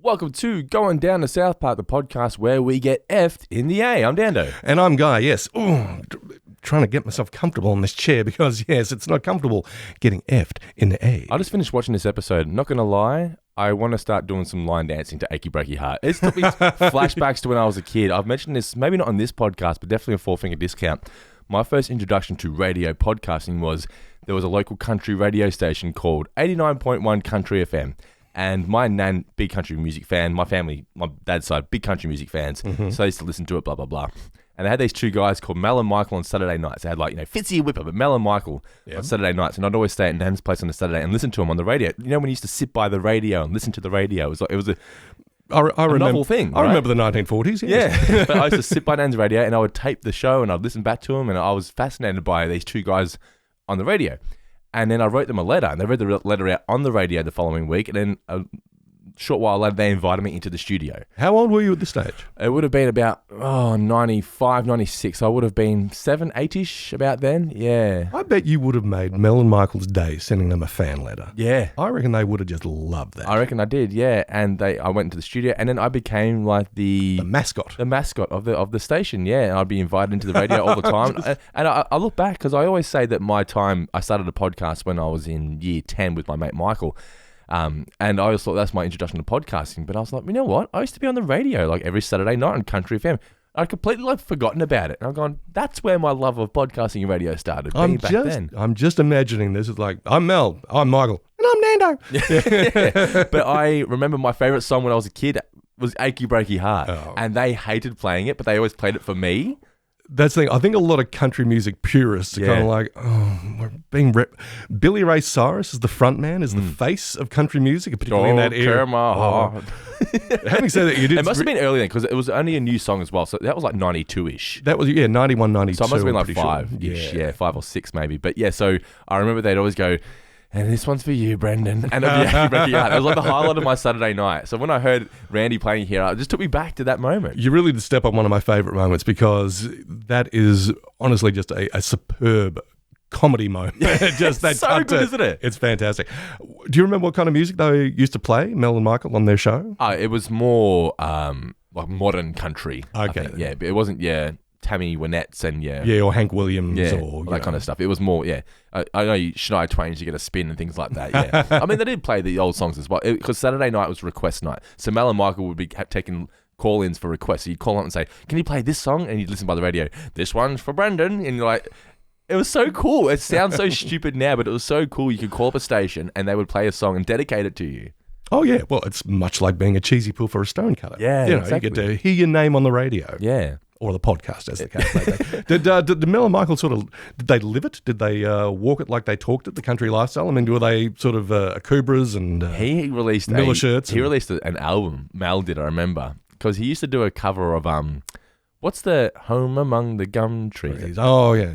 Welcome to Going Down the South Part, the podcast where we get effed in the A. I'm Dando. And I'm Guy, yes. Ooh, trying to get myself comfortable in this chair because, yes, it's not comfortable getting effed in the A. I just finished watching this episode. Not going to lie, I want to start doing some line dancing to Achy Breaky Heart. It's took me flashbacks to when I was a kid. I've mentioned this, maybe not on this podcast, but definitely a Four Finger Discount. My first introduction to radio podcasting was there was a local country radio station called 89.1 Country FM. And my nan, big country music fan, my family, my dad's side, big country music fans. So they used to listen to it, blah, blah, blah. And they had these two guys called Mel and Michael on Saturday nights. They had Fitzy and Whipper, but Mel and Michael on Saturday nights. And I'd always stay at Nan's place on a Saturday and listen to them on the radio. You know, when you used to sit by the radio and listen to the radio, it was a novel thing. I remember the 1940s. Yes. Yeah, but I used to sit by Nan's radio and I would tape the show and I'd listen back to them. And I was fascinated by these two guys on the radio. And then I wrote them a letter, and they read the letter out on the radio the following week. And then a short while later, they invited me into the studio. How old were you at this stage? It would have been about 95, 96. I would have been 7, 8-ish about then. Yeah. I bet you would have made Mel and Michael's day sending them a fan letter. Yeah. I reckon they would have just loved that. I reckon I did, yeah. And I went into the studio, and then I became like the mascot. The mascot of the station, yeah. And I'd be invited into the radio all the time. And I look back, because I always say that I started a podcast when I was in year 10 with my mate Michael. And I always thought that's my introduction to podcasting. But I was like, you know what? I used to be on the radio like every Saturday night on Country FM. I'd completely forgotten about it. And I'm going, that's where my love of podcasting and radio started. I'm just imagining this. It's like, I'm Mel, I'm Michael, and I'm Nando. Yeah. But I remember my favourite song when I was a kid was Achy Breaky Heart. Oh. And they hated playing it, but they always played it for me. That's the thing. I think a lot of country music purists are kind of like, we're being Billy Ray Cyrus is the front man, is the face of country music, particularly in that era. Having said that, you did. It must have been early then, because it was only a new song as well. So that was like 92-ish. That was 91, 92. So it must have been like 5-ish, yeah, 5 or 6 maybe. But yeah, so I remember they'd always go, and this one's for you, Brendan. And it'd be Achy Breaky Heart. It was like the highlight of my Saturday night. So when I heard Randy playing here, it just took me back to that moment. You really did step up one of my favourite moments, because that is honestly just a superb comedy moment. Just that so good, isn't it? It's fantastic. Do you remember what kind of music they used to play, Mel and Michael, on their show? It was more like modern country. Okay. I think. Yeah, but it wasn't, Tammy Wynette's and or Hank Williams or that kind of stuff. It was more, I know Shania Twain used to get a spin and things like that, yeah. I mean, they did play the old songs as well, because Saturday night was request night. So Mel and Michael would be taking call-ins for requests. So you'd call up and say, can you play this song? And you'd listen by the radio, this one's for Brendan. And you're like, it was so cool. It sounds so stupid now, but it was so cool. You could call up a station and they would play a song and dedicate it to you. Oh, yeah. Well, it's much like being a cheesy poo for a stonecutter. Yeah, exactly. You get to hear your name on the radio. Yeah. Or the podcast, as the case may be. Did Mel and Michael did they live it? Did they walk it like they talked it, the country lifestyle? I mean, were they sort of Akubras and he released Miller shirts? He released an album, Mel did, I remember, because he used to do a cover of, what's the Home Among the Gum Trees? Oh, yeah.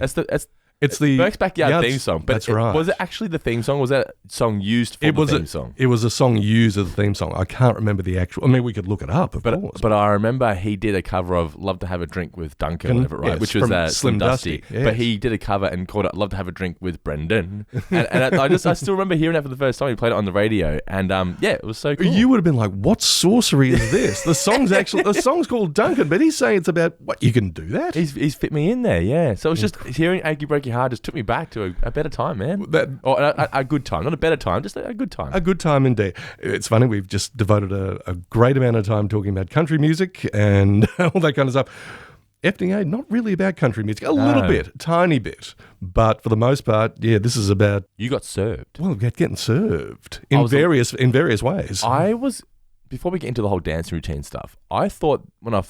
It's the Burke's Backyard theme song. But that's right. Was it actually the theme song? Was that song used for the theme song? It was a song used as a theme song. I can't remember the actual... I mean, we could look it up, of course. But I remember he did a cover of Love to Have a Drink with Duncan, whatever, right? Yes, which was Slim Dusty. Yes. But he did a cover and called it Love to Have a Drink with Brendan. and I still remember hearing that for the first time. He played it on the radio. And it was so cool. You would have been like, what sorcery is this? The song's called Duncan, but he's saying it's about... What, you can do that? He's fit me in there, yeah. So it was just hearing Achy Breaky Heart just took me back to a better time, man. A good time. Not a better time, just a good time. A good time indeed. It's funny, we've just devoted a great amount of time talking about country music and all that kind of stuff. FDA, not really about country music. A little bit, tiny bit. But for the most part, this is about... You got served. Well, getting served in various ways. Before we get into the whole dance routine stuff, I thought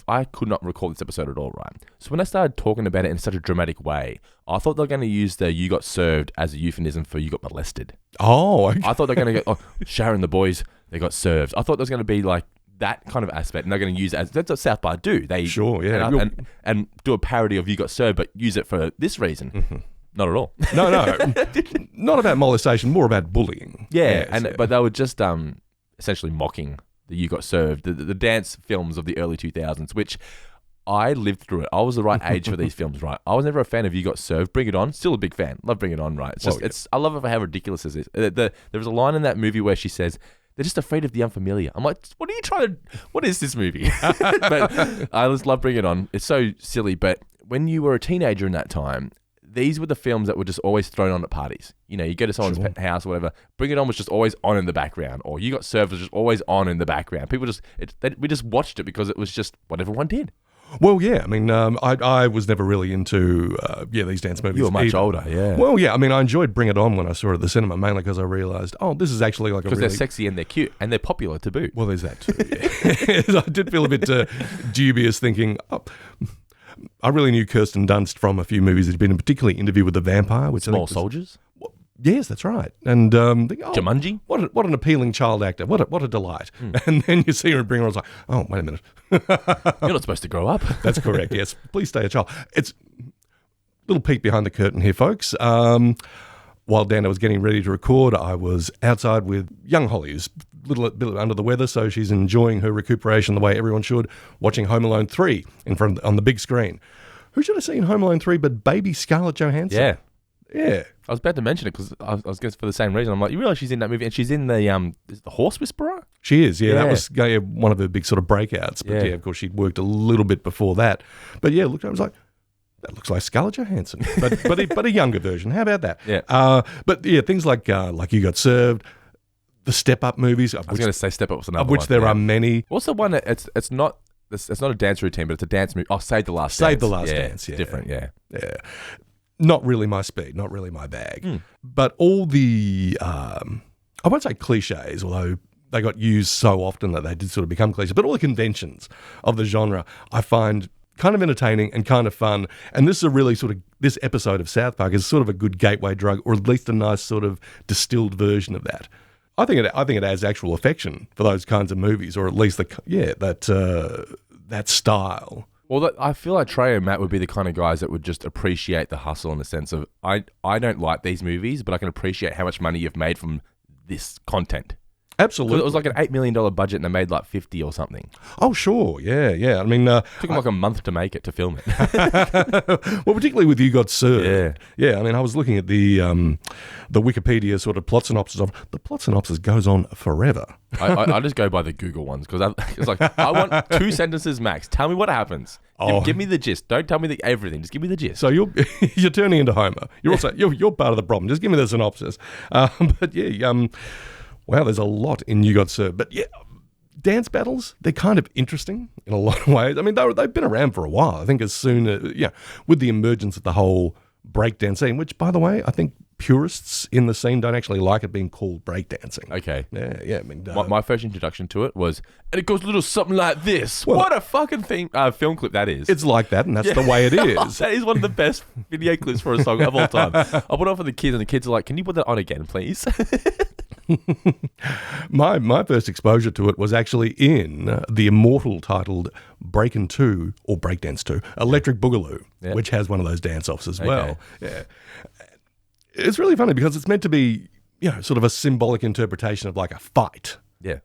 I could not recall this episode at all, right? So when I started talking about it in such a dramatic way, I thought they were going to use the "you got served" as a euphemism for "you got molested." Oh, okay. I thought they were going to go, Sharon, the boys, they got served. I thought there was going to be like that kind of aspect, and they're going to use it as that's what South by do. They and do a parody of "you got served," but use it for this reason. Mm-hmm. Not at all. No, not about molestation, more about bullying. But they were just essentially mocking the "you got served," the dance films of the early 2000s, which I lived through it. I was the right age for these films, right? I was never a fan of "You Got Served." Bring It On, still a big fan. Love Bring It On, right? It's just, I love it for how ridiculous it is. There was a line in that movie where she says, They're just afraid of the unfamiliar. I'm like, what is this movie? But I just love Bring It On. It's so silly, but when you were a teenager in that time, these were the films that were just always thrown on at parties. You know, you go to someone's house or whatever, Bring It On was just always on in the background, or You Got Served was just always on in the background. People we just watched it because it was just what everyone did. Well, yeah. I mean, I was never really into these dance movies. You were much either. older, yeah. Well, yeah. I mean, I enjoyed Bring It On when I saw it at the cinema, mainly because I realised, this is actually like because they're sexy and they're cute and they're popular to boot. Well, there's that too. Yeah. I did feel a bit dubious, thinking, I really knew Kirsten Dunst from a few movies. There's been a particularly Interview with the Vampire, which Small Soldiers. Yes, that's right. And Jumanji. What an appealing child actor. What a delight. And then you see her in Bring It On. It's like, oh, wait a minute. You're not supposed to grow up. That's correct. Yes, please stay a child. It's a little peek behind the curtain here, folks. While Dana was getting ready to record, I was outside with young Holly, who's a little under the weather, so she's enjoying her recuperation the way everyone should, watching Home Alone 3 on the big screen. Who should have seen Home Alone 3 but baby Scarlett Johansson? Yeah. Yeah. I was about to mention it because I was going for the same reason. I'm like, you realise she's in that movie and she's in the Horse Whisperer? She is, yeah. That was one of her big sort of breakouts. But yeah, of course, she'd worked a little bit before that. But yeah, looked, I was like, that looks like Scarlett Johansson, but a younger version. How about that? Yeah. But yeah, things like You Got Served, the Step Up movies. I was going to say Step Up was another one. Of which there are many. What's the one that it's not a dance routine, but it's a dance movie. Oh, Save the Last Dance. Save the Last Dance, yeah. Different, yeah. Yeah. Not really my speed, not really my bag. But all the, I won't say cliches, although they got used so often that they did sort of become cliches, but all the conventions of the genre I find kind of entertaining and kind of fun. And this is a really sort of, this episode of South Park is sort of a good gateway drug, or at least a nice sort of distilled version of that. I think it has actual affection for those kinds of movies, or at least that style. Well, I feel like Trey and Matt would be the kind of guys that would just appreciate the hustle in the sense of, I don't like these movies, but I can appreciate how much money you've made from this content. Absolutely. It was like an $8 million budget and they made like 50 or something. Oh, sure. Yeah. I mean... It took them like a month to make it, to film it. Well, particularly with You Got Served. Yeah, I mean, I was looking at the Wikipedia sort of plot synopsis of... The plot synopsis goes on forever. I just go by the Google ones because it's like, I want 2 sentences max. Tell me what happens. Give me the gist. Don't tell me everything. Just give me the gist. So you're turning into Homer. You're also you're part of the problem. Just give me the synopsis. But yeah, wow, there's a lot in You Got Served. But yeah, dance battles, they're kind of interesting in a lot of ways. I mean, they've been around for a while. I think as soon as, with the emergence of the whole breakdance scene, which, by the way, I think purists in the scene don't actually like it being called breakdancing. Okay. Yeah. I mean, my first introduction to it was, and it goes a little something like this. Well, what a fucking film clip that is. It's like that, and that's the way it is. That is one of the best video clips for a song of all time. I put it on for the kids, and the kids are like, can you put that on again, please? My first exposure to it was actually in the immortal titled Breakin' 2 or Breakdance 2, Electric Boogaloo, which has one of those dance-offs as well. Yeah. It's really funny because it's meant to be, sort of a symbolic interpretation of like a fight. Yeah.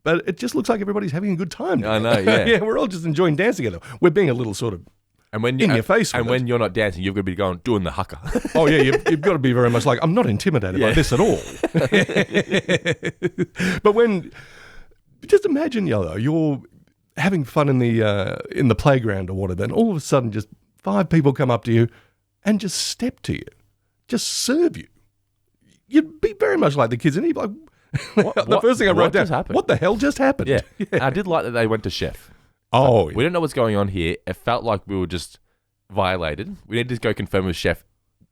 But it just looks like everybody's having a good time. I know, yeah. Yeah, we're all just enjoying dancing together. We're being a little sort of in your face. And when you're not dancing, you've got to be doing the haka. Oh, yeah, you've got to be very much like, I'm not intimidated by this at all. But just imagine, you're having fun in the playground or whatever, and all of a sudden just 5 people come up to you and just step to you, just serve you. You'd be very much like the kids, and you'd be like, the first thing I wrote down, what the hell just happened? Yeah. I did like that they went to chef. Oh, we don't know what's going on here. It felt like we were just violated. We need to go confirm with chef.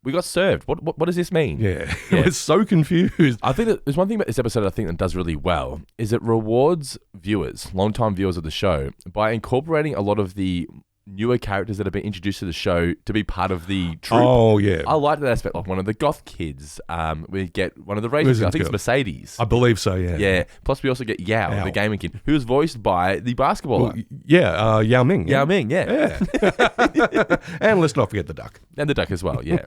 We got served. What does this mean? Yeah. I was so confused. I think that there's one thing about this episode I think that does really well is it rewards viewers, long-time viewers of the show, by incorporating a lot of the newer characters that have been introduced to the show to be part of the troupe. Oh, yeah. I like that aspect. Like one of the goth kids. We get one of the racing. I think it's Mercedes. I believe so, yeah. Yeah. Plus we also get Yao, the gaming kid, who's voiced by the basketballer. Yao Ming. Yao Ming, yeah. And let's not forget the duck. And the duck as well, yeah.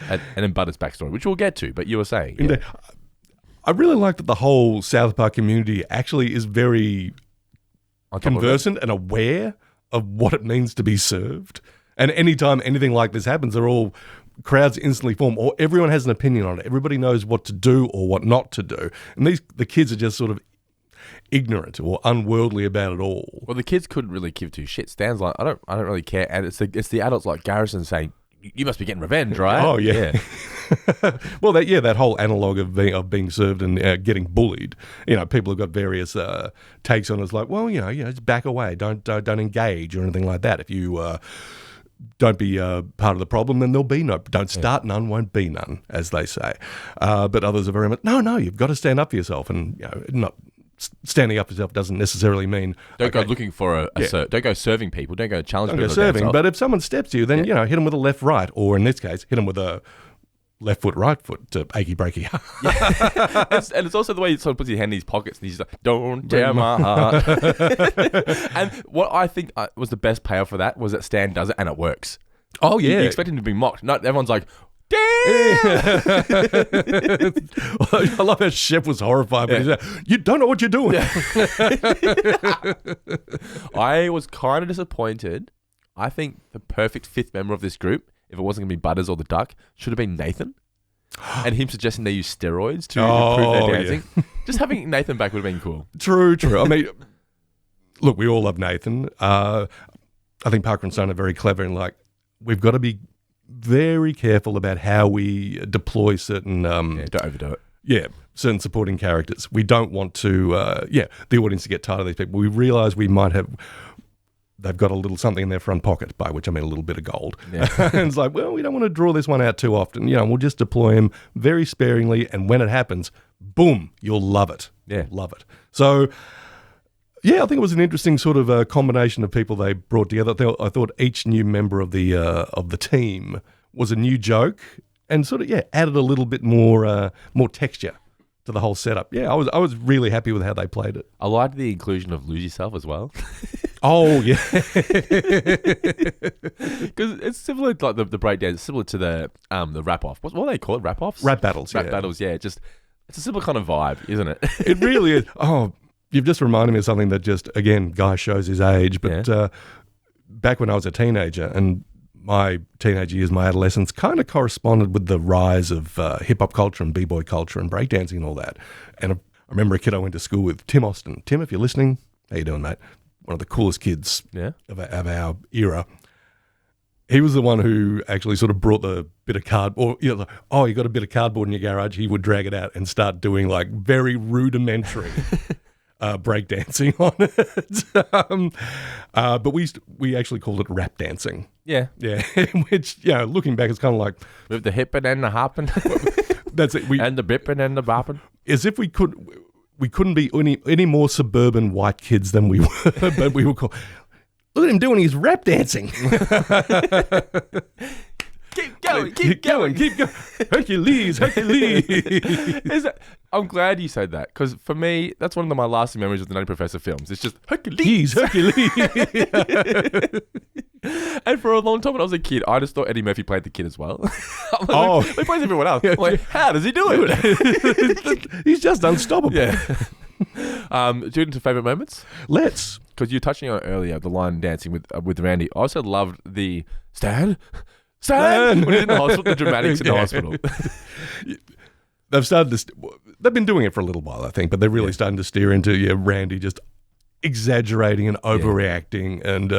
and then Butter's backstory, which we'll get to, but you were saying. Yeah. I really like that the whole South Park community actually is very conversant and aware of what it means to be served. And anytime anything like this happens, they're all crowds instantly form, or everyone has an opinion on it. Everybody knows what to do or what not to do. And the kids are just sort of ignorant or unworldly about it all. Well, the kids couldn't really give two shits. Stan's like, I don't really care. And it's the adults like Garrison saying, you must be getting revenge, right? Oh, yeah. Well, that whole analogue of being served and getting bullied, people have got various takes on it. It's like, well, just back away. Don't engage or anything like that. If you don't be part of the problem, then there'll be no. Don't start none, won't be none, as they say. But others are very much, no, you've got to stand up for yourself. And, not standing up for yourself doesn't necessarily mean don't go looking for don't go serving people, don't go challenge people. Don't go serving, but if someone steps to you, then hit them with a left right, or in this case, hit them with a left foot right foot to achy breaky. And it's also the way he sort of puts his hand in his pockets and he's like, don't tear my heart. And what I think was the best payoff for that was that Stan does it and it works. Oh yeah, you expect him to be mocked. No, everyone's like, damn! I love how Shep was horrified, but he's like, you don't know what you're doing. I was kind of disappointed. I think the perfect fifth member of this group, if it wasn't going to be Butters or the Duck, should have been Nathan. And him suggesting they use steroids to improve their dancing. Yeah. Just having Nathan back would have been cool. True. I mean, look, we all love Nathan. I think Parker and Son are very clever and we've got to be very careful about how we deploy certain... don't overdo it. Yeah, certain supporting characters. We don't want to, the audience to get tired of these people. We realise we might have... They've got a little something in their front pocket, by which I mean a little bit of gold. Yeah. And it's like, well, we don't want to draw this one out too often. We'll just deploy him very sparingly, and when it happens, boom, you'll love it. Yeah. Love it. So... yeah, I think it was an interesting sort of combination of people they brought together. I thought each new member of the team was a new joke and sort of added a little bit more texture to the whole setup. Yeah, I was really happy with how they played it. I liked the inclusion of Lose Yourself as well. Oh yeah, because it's similar to the breakdance, similar to the rap off. What do they call it? Rap offs? Rap battles. Rap battles. Yeah, just it's a similar kind of vibe, isn't it? It really is. Oh. You've just reminded me of something that just, again, Guy shows his age, but back when I was a teenager and my teenage years, my adolescence kind of corresponded with the rise of hip-hop culture and b-boy culture and breakdancing and all that. And I remember a kid I went to school with, Tim Austin. Tim, if you're listening, how you doing, mate? One of the coolest kids of our era. He was the one who actually sort of brought the bit of cardboard, you got a bit of cardboard in your garage, he would drag it out and start doing very rudimentary... breakdancing on it, but we actually called it rap dancing. Yeah, which looking back, it's kind of like with the hipping and the hopping. That's it. And the bipping and the bopping. As if we couldn't be any more suburban white kids than we were, but we were called. Look at him doing his rap dancing. Keep going. Hercules. I'm glad you said that, because for me, that's one of my lasting memories of the Nutty Professor films. It's just Hercules. And for a long time when I was a kid, I just thought Eddie Murphy played the kid as well. He plays everyone else. I'm like, how does he do it? He's just unstoppable. Yeah. Do it into favourite moments? Let's. Because you were touching on earlier, the line dancing with Randy. I also loved the Stan! When he's in the hospital, the dramatics in the hospital. They've been doing it for a little while, I think, but they're really starting to steer into Randy just exaggerating and overreacting, and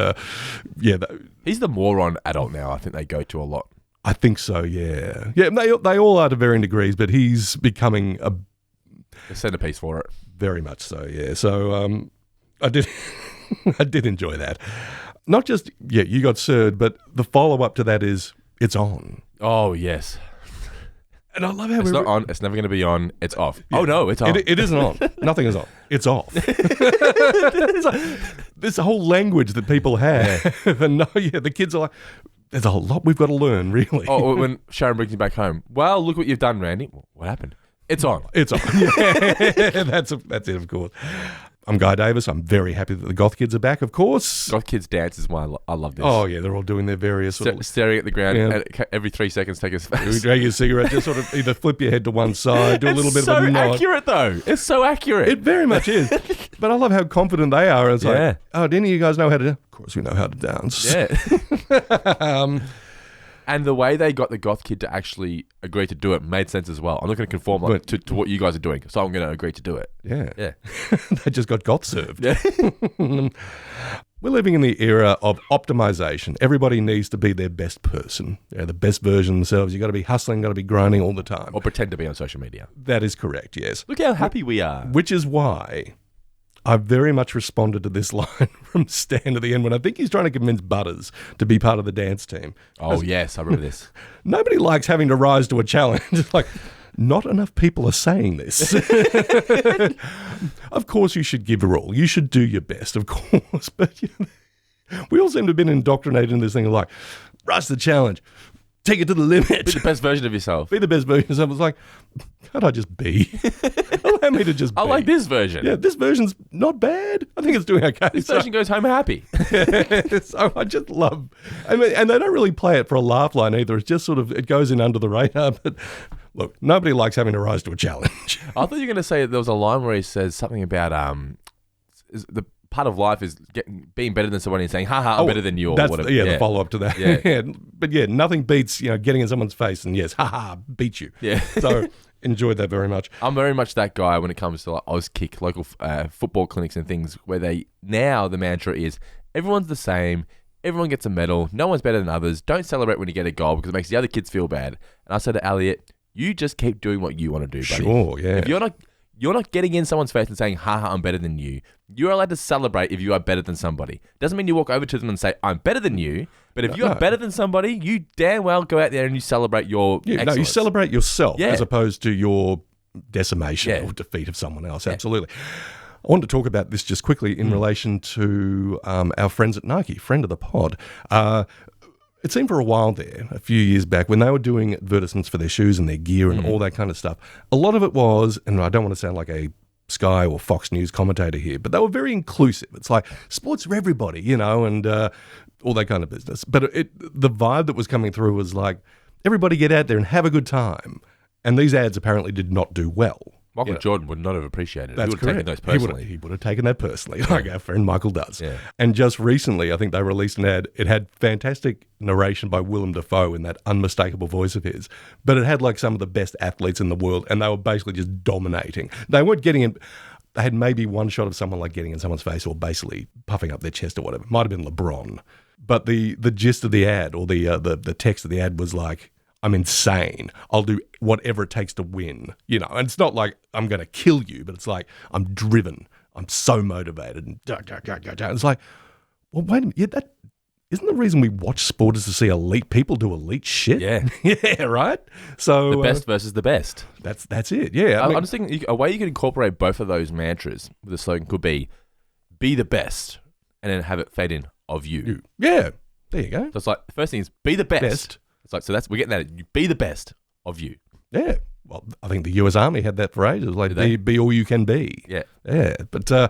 he's the moron adult now. I think they go to a lot. I think so. Yeah. They all are to varying degrees, but he's becoming a centerpiece for it. Very much so. Yeah. So I did enjoy that. Not just, you got served, but the follow-up to that is, it's on. Oh, yes. And I love how it's not on, it's never going to be on, it's off. Yeah. Oh, no, it's on. It isn't on. Nothing is on. It's off. There's a whole language that people have. Yeah. And the kids are like, there's a whole lot we've got to learn, really. Oh, when Sharon brings you back home, well, look what you've done, Randy. What happened? It's on. It's on. Yeah, that's it, of course. I'm Guy Davis. I'm very happy that the Goth Kids are back, of course. Goth Kids dance is why I love this. Oh, yeah, they're all doing their various... staring at the ground, and every 3 seconds take a space. Drag your cigarette, just sort of either flip your head to one side, do a little bit of a nod. It's so accurate, though. It's so accurate. It very much is. But I love how confident they are. It's like, do any of you guys know how to... Of course we know how to dance. Yeah. And the way they got the goth kid to actually agree to do it made sense as well. I'm not going to conform to what you guys are doing, so I'm going to agree to do it. Yeah. They just got goth served. Yeah. We're living in the era of optimization. Everybody needs to be their best person. They're the best version of themselves. You've got to be hustling, got to be grinding all the time. Or pretend to be on social media. That is correct, yes. Look how happy we are. Which is why I very much responded to this line from Stan at the end when I think he's trying to convince Butters to be part of the dance team. Oh, yes, I remember this. Nobody likes having to rise to a challenge. It's like, not enough people are saying this. Of course you should give your all. You should do your best, of course. But we all seem to have been indoctrinated in this thing of like, rise to the challenge. Take it to the limit. Be the best version of yourself. Be the best version of yourself. It's like, can't I just be? Allow me to just be. I like this version. Yeah, this version's not bad. I think it's doing okay. This version goes home happy. So I just love, and they don't really play it for a laugh line either. It's just sort of, it goes in under the radar. But look, nobody likes having to rise to a challenge. I thought you were going to say there was a line where he says something about the part of life is being better than someone and saying, haha, I'm better than you, or whatever. Yeah, the follow-up to that. Yeah. But yeah, nothing beats, getting in someone's face and yes, haha, beat you. Yeah. So enjoyed that very much. I'm very much that guy when it comes to like Auskick, local football clinics and things where the mantra is, everyone's the same, everyone gets a medal, no one's better than others, don't celebrate when you get a goal because it makes the other kids feel bad. And I said to Elliot, you just keep doing what you want to do, buddy. Sure, yeah. If you're not getting in someone's face and saying, haha, I'm better than you. You're allowed to celebrate if you are better than somebody. Doesn't mean you walk over to them and say, I'm better than you. But if you are better than somebody, you damn well go out there and you celebrate your excellence. No, you celebrate yourself as opposed to your decimation or defeat of someone else. Yeah. Absolutely. I want to talk about this just quickly in relation to our friends at Nike, friend of the pod. It seemed for a while there, a few years back, when they were doing advertisements for their shoes and their gear and all that kind of stuff, a lot of it was, and I don't want to sound like a Sky or Fox News commentator here, but they were very inclusive. It's like, sports for everybody, and all that kind of business. But the vibe that was coming through was like, everybody get out there and have a good time. And these ads apparently did not do well. Michael Jordan would not have appreciated it. That's he would have taken those personally. He would have taken that personally, like our friend Michael does. Yeah. And just recently, I think they released an ad. It had fantastic narration by Willem Dafoe in that unmistakable voice of his. But it had like some of the best athletes in the world, and they were basically just dominating. They weren't getting in. They had maybe one shot of someone like getting in someone's face or basically puffing up their chest or whatever. Might have been LeBron. But the gist of the ad or the text of the ad was like, I'm insane. I'll do whatever it takes to win. And it's not like I'm going to kill you, but it's like I'm driven. I'm so motivated. And it's like, well, wait a minute. Yeah, that isn't the reason we watch sport is to see elite people do elite shit. Yeah. Yeah, right? So the best versus the best. That's it. Yeah. I'm just thinking a way you could incorporate both of those mantras with the slogan could be the best, and then have it fade in of you. Yeah. There you go. So it's like the first thing is be the best. It's like, so we're getting that. You be the best of you. Yeah. Well, I think the US Army had that for ages. Like, be all you can be. Yeah. Yeah. But, I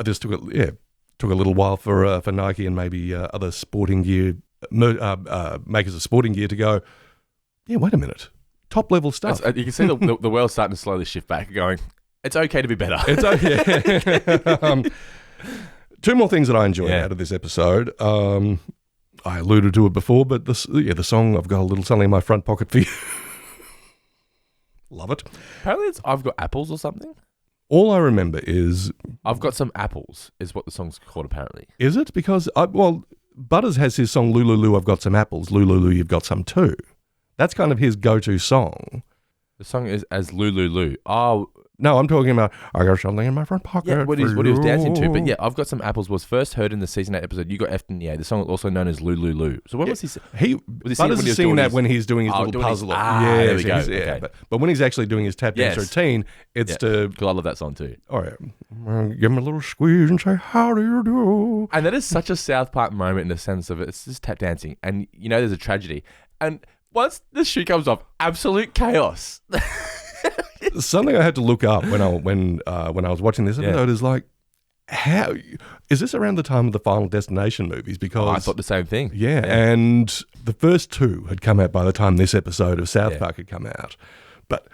just took a little while for Nike and maybe other sporting gear, makers of sporting gear to go, yeah, wait a minute. Top level stuff. You can see the world starting to slowly shift back, going, it's okay to be better. It's okay. Two more things that I enjoyed out of this episode. I alluded to it before, but the song, I've got a little something in my front pocket for you. Love it. Apparently it's I've Got Apples or something. All I remember is... I've Got Some Apples is what the song's called, apparently. Is it? Because, Butters has his song, Lulu, I've Got Some Apples. Lulu, you've got some too. That's kind of his go-to song. The song is as Lulu. Oh... No, I'm talking about, I got something in my front pocket. Yeah, what he was dancing to. But yeah, I've Got Some Apples was first heard in the season 8 episode, You Got Effed in the A, the song also known as Lulu. So when was he... Butters is singing that when he's doing his little puzzle. There we go. Yeah, okay. But when he's actually doing his tap dance routine, it's to... Because I love that song too. All right. Give him a little squeeze and say, how do you do? And that is such a South Park moment in the sense of it's just tap dancing. And there's a tragedy. And once the shoe comes off, absolute chaos. Something I had to look up when I was watching this episode is like, how is this around the time of the Final Destination movies? Because I thought the same thing. Yeah, and the first two had come out by the time this episode of South Park had come out. But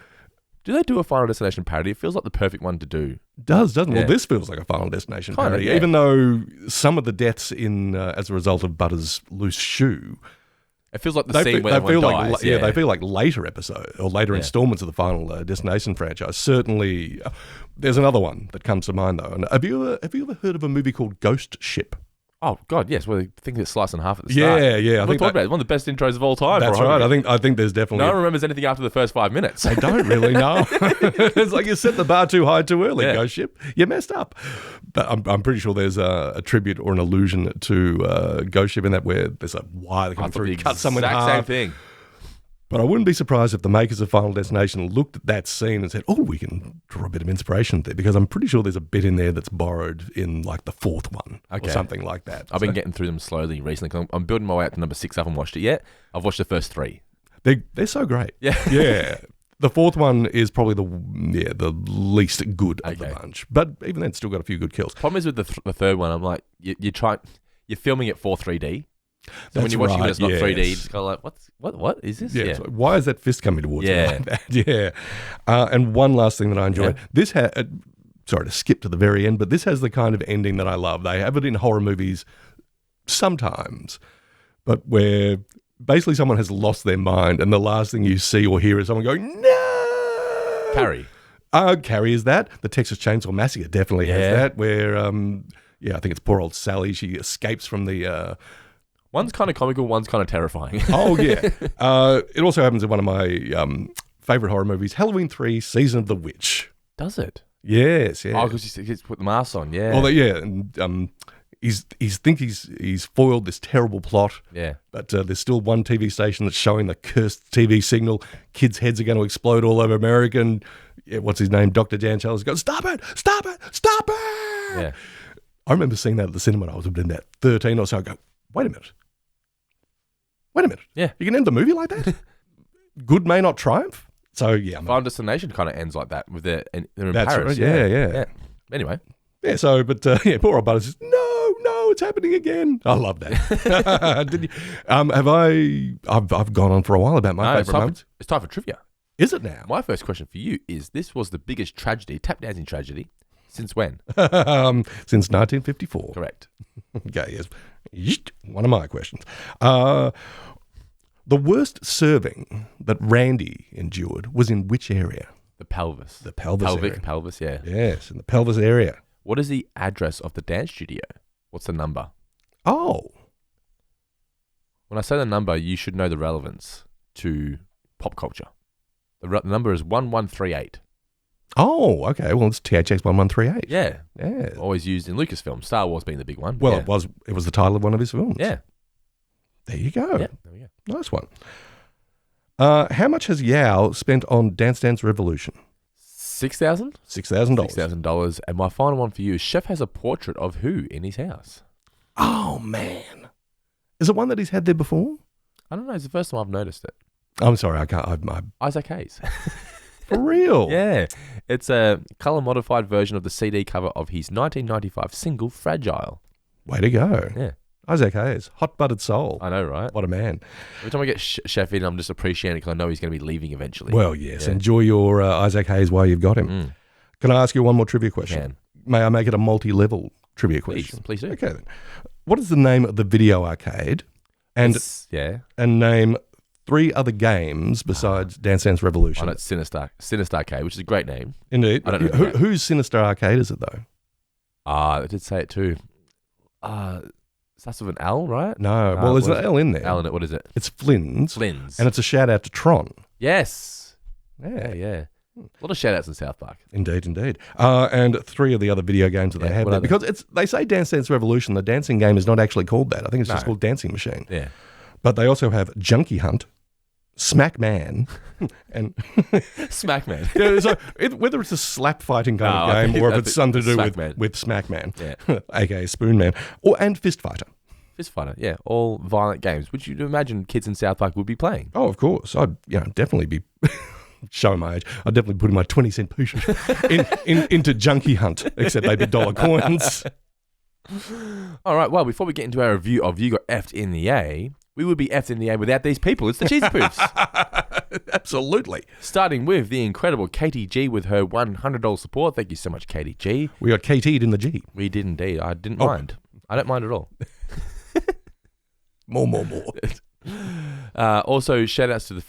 do they do a Final Destination parody? It feels like the perfect one to do. Doesn't? Well, this feels like a Final Destination parody, even though some of the deaths in as a result of Butters' loose shoe It feels like the scene where everyone dies. They feel like later episodes or later installments of the Final Destination franchise. Certainly, there's another one that comes to mind though. And have you ever heard of a movie called Ghost Ship? Oh God, yes. Well, I think it's sliced in half at the start. Yeah. I think about it. It's one of the best intros of all time. That's right. I think there's definitely. No one remembers anything after the first 5 minutes. They don't really know. It's like you set the bar too high too early. Yeah. Ghost Ship, you messed up. But I'm pretty sure there's a tribute or an allusion to Ghost Ship in that where there's a wire that comes through, cut someone in half. Same thing. But I wouldn't be surprised if the makers of Final Destination looked at that scene and said, "Oh, we can draw a bit of inspiration there," because I'm pretty sure there's a bit in there that's borrowed in like the fourth one or something like that. I've been getting through them slowly recently. 'Cause I'm building my way up to number 6. I haven't watched it yet. I've watched the first 3. They're so great. Yeah. The fourth one is probably the least good of the bunch, but even then, it's still got a few good kills. Problem is with the third one, I'm like, you're filming it for 3D. So when you're watching it, it's not 3D. It's kind of like, what is this? Yeah. So why is that fist coming towards me like that? Yeah. And one last thing that I enjoyed. This had, sorry to skip to the very end, but this has the kind of ending that I love. They have it in horror movies sometimes, but where basically someone has lost their mind and the last thing you see or hear is someone going, "No!" Carrie. Carrie is that. The Texas Chainsaw Massacre definitely has that, where, I think it's poor old Sally. She escapes from the... One's kind of comical, one's kind of terrifying. Oh, yeah. It also happens in one of my favourite horror movies, Halloween 3, Season of the Witch. Does it? Yes, yeah. Oh, because he's put the mask on, yeah. Well, and he's foiled this terrible plot. Yeah. But there's still one TV station that's showing the cursed TV signal. Kids' heads are going to explode all over America. And what's his name? Dr. Dan Challis goes, "Stop it! Stop it! Stop it!" Yeah. I remember seeing that at the cinema when I was about 13 or so. I go, wait a minute. Yeah. You can end the movie like that? Good may not triumph? So, yeah. Final Destination kind of ends like that with they're in That's Paris. right. Yeah. Anyway. Yeah, so, but, poor old Butter says, no, it's happening again. I love that. Did you, I've gone on for a while about my favourite moments. It's time for trivia. Is it now? My first question for you is, this was the biggest tap dancing tragedy since when? Since 1954. Correct. Okay, yes. One of my questions. The worst serving that Randy endured was in which area? The pelvis. The pelvis area. Pelvis, yeah. Yes, in the pelvis area. What is the address of the dance studio? What's the number? Oh. When I say the number, you should know the relevance to pop culture. The number is 1138. Oh, okay. Well, it's THX 1138. Yeah. Yeah. Always used in Lucasfilm. Star Wars being the big one. Well, it was the title of one of his films. Yeah. There you go. Yeah, there we go. Nice one. How much has Yao spent on Dance Dance Revolution? $6,000? $6,000. $6,000. And my final one for you is, Chef has a portrait of who in his house? Oh, man. Is it one that he's had there before? I don't know. It's the first time I've noticed it. I'm sorry. I can't. Isaac Hayes. For real? Yeah. It's a colour-modified version of the CD cover of his 1995 single, Fragile. Way to go. Yeah. Isaac Hayes. Hot-buttered soul. I know, right? What a man. Every time I get Chef in, I'm just appreciating it because I know he's going to be leaving eventually. Well, yes. Yeah. Enjoy your Isaac Hayes while you've got him. Mm. Can I ask you one more trivia question? Can. May I make it a multi-level trivia question? Please do. Okay, then. What is the name of the video arcade? And name 3 other games besides Dance Dance Revolution. I know it's Sinister Arcade, which is a great name. Indeed. I don't know whose Sinister Arcade is it, though? I did say it too. Starts with an L, right? No. Well, there's an L in there. L in it. What is it? It's Flynn's. Flynn's. And it's a shout-out to Tron. Yes. Yeah. A lot of shout-outs in South Park. Indeed. And 3 of the other video games that they have there. Because they say Dance Dance Revolution. The dancing game is not actually called that. I think it's just called Dancing Machine. Yeah. But they also have Junkie Hunt, Smack Man, and Smack Man. Yeah, so whether it's a slap fighting kind of game or if it's something to do with Smack Man, aka Spoon Man, and Fist Fighter. Fist Fighter, yeah, all violent games, which you'd imagine kids in South Park would be playing. Oh, of course, I'd definitely be showing my age. I'd definitely put in my 20-cent pieces into Junkie Hunt, except they'd be dollar coins. All right, well, before we get into our review of You Got Effed in the A, we would be effed in the A without these people. It's the Cheesy Poofs. Absolutely. Starting with the incredible Katie G with her $100 support. Thank you so much, Katie G. We got KT'd in the G. We did indeed. I didn't mind. I don't mind at all. More. Also, shout outs to the